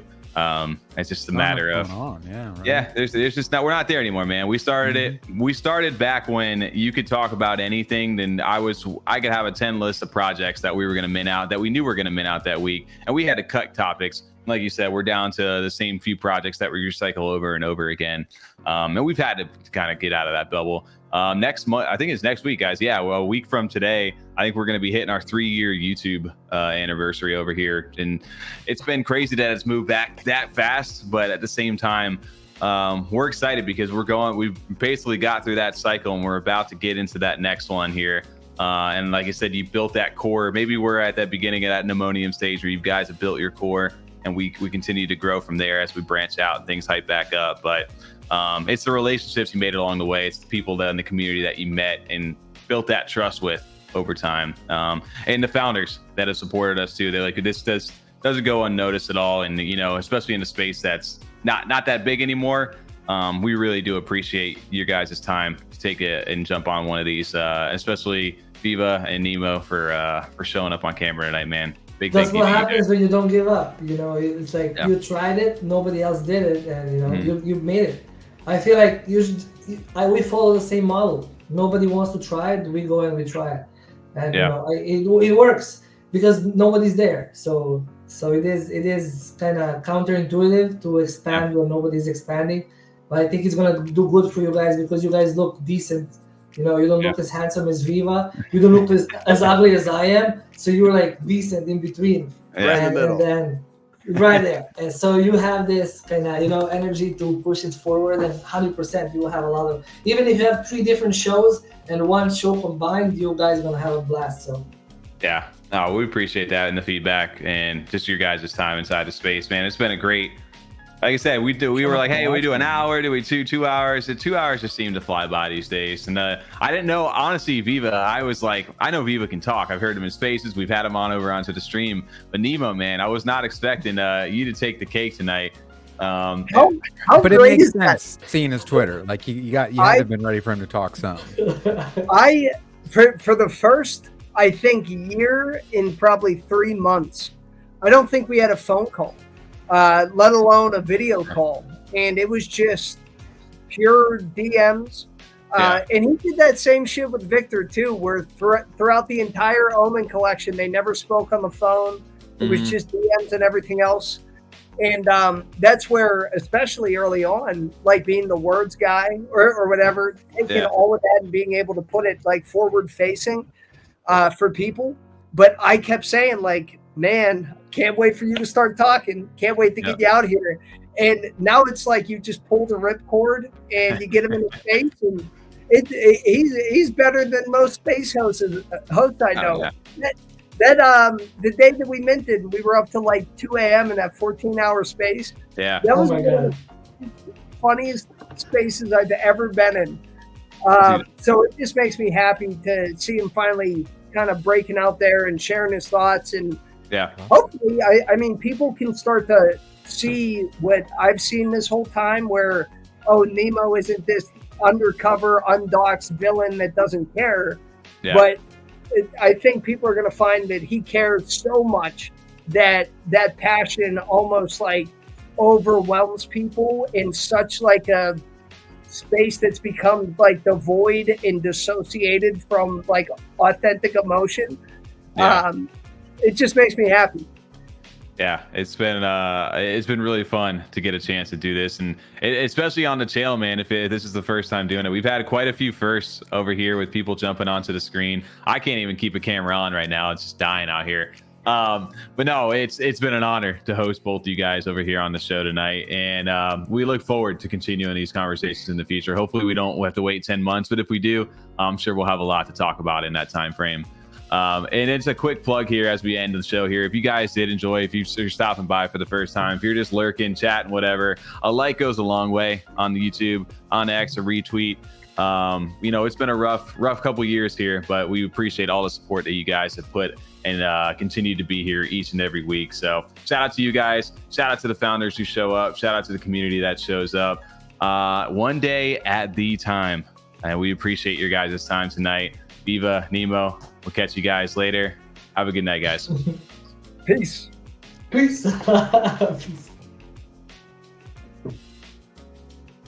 It's just a matter of there's just not, we're not there anymore, man. We started it. We started back when you could talk about anything. Then I could have a 10 list of projects that we were going to min out, that we knew we were going to min out that week, and we had to cut topics. Like you said, we're down to the same few projects that we recycle over and over again. And we've had to kind of get out of that bubble. Next month, I think it's next week, guys. Yeah, well, a week from today, I think we're going to be hitting our 3-year YouTube anniversary over here. And it's been crazy that it's moved back that fast. But at the same time, we're excited because we've basically got through that cycle and we're about to get into that next one here. And like I said, you built that core. Maybe we're at that beginning of that pneumonium stage where you guys have built your core. And we continue to grow from there as we branch out and things hype back up. But it's the relationships you made along the way. It's the people that in the community that you met and built that trust with over time. And the founders that have supported us too. They're like, this doesn't go unnoticed at all. And, you know, especially in a space that's not that big anymore. We really do appreciate your guys' time to take it and jump on one of these, especially Viva and Nemo for showing up on camera tonight, man. That's what happens when you don't give up. You know, it's like you tried it, nobody else did it, and you know you made it. I feel like we follow the same model. Nobody wants to try it, we go and we try it, and you know, it works because nobody's there. So it is kind of counterintuitive to expand when nobody's expanding, but I think it's gonna do good for you guys because you guys look decent You know, you don't look as handsome as Viva. You don't look as ugly as I am. So you're like decent in between. Right in the middle. And then right there. And so you have this kind of, you know, energy to push it forward, and 100% you will have a lot of, even if you have 3 different shows and 1 show combined, you guys are going to have a blast. So yeah, no, we appreciate that and the feedback and just your guys' time inside the space, man. It's been a great, like I said, we were like, hey, we do an hour, do we 2 hours? The 2 hours just seem to fly by these days. And I didn't know, honestly, Viva, I was like, I know Viva can talk. I've heard him in spaces. We've had him on over onto the stream. But Nemo, man, I was not expecting you to take the cake tonight. How but it great makes is that? sense seeing his Twitter. Like you had to have been ready for him to talk some. For the first, I think, year in probably 3 months, I don't think we had a phone call. Let alone a video call. And it was just pure DMs. And he did that same shit with Victor too, where throughout the entire OMEN collection, they never spoke on the phone. It was just DMs and everything else. And that's where, especially early on, like being the words guy or whatever, taking all of that and being able to put it like forward facing for people. But I kept saying, like, man, can't wait for you to start talking. Can't wait to get you out here. And now it's like you just pull the ripcord and you get him in the face, and he's better than most space hosts I know. The day that we minted, we were up to like 2 a.m. in that 14-hour space. Yeah, that was one of the funniest spaces I've ever been in. So it just makes me happy to see him finally kind of breaking out there and sharing his thoughts. And hopefully, I mean, people can start to see what I've seen this whole time, where, oh, Nemo isn't this undercover, undoxed villain that doesn't care. But I think people are going to find that he cares so much that that passion almost like overwhelms people in such like a space that's become like devoid and dissociated from like authentic emotion. It just makes me happy. Yeah, it's been really fun to get a chance to do this, and especially on the channel, man. If this is the first time doing it, we've had quite a few firsts over here with people jumping onto the screen. I can't even keep a camera on right now; it's just dying out here. But no, it's been an honor to host both you guys over here on the show tonight, and we look forward to continuing these conversations in the future. Hopefully, we don't have to wait 10 months, but if we do, I'm sure we'll have a lot to talk about in that time frame. And it's a quick plug here as we end the show here. If you guys did enjoy, if you're stopping by for the first time, if you're just lurking, chatting, whatever, a like goes a long way on the YouTube, on X, a retweet. You know, it's been a rough couple years here, but we appreciate all the support that you guys have put and continue to be here each and every week. So shout out to you guys. Shout out to the founders who show up. Shout out to the community that shows up. One day at the time. And we appreciate your guys' time tonight. Viva, Nemo, we'll catch you guys later. Have a good night, guys. Peace. Peace. Peace.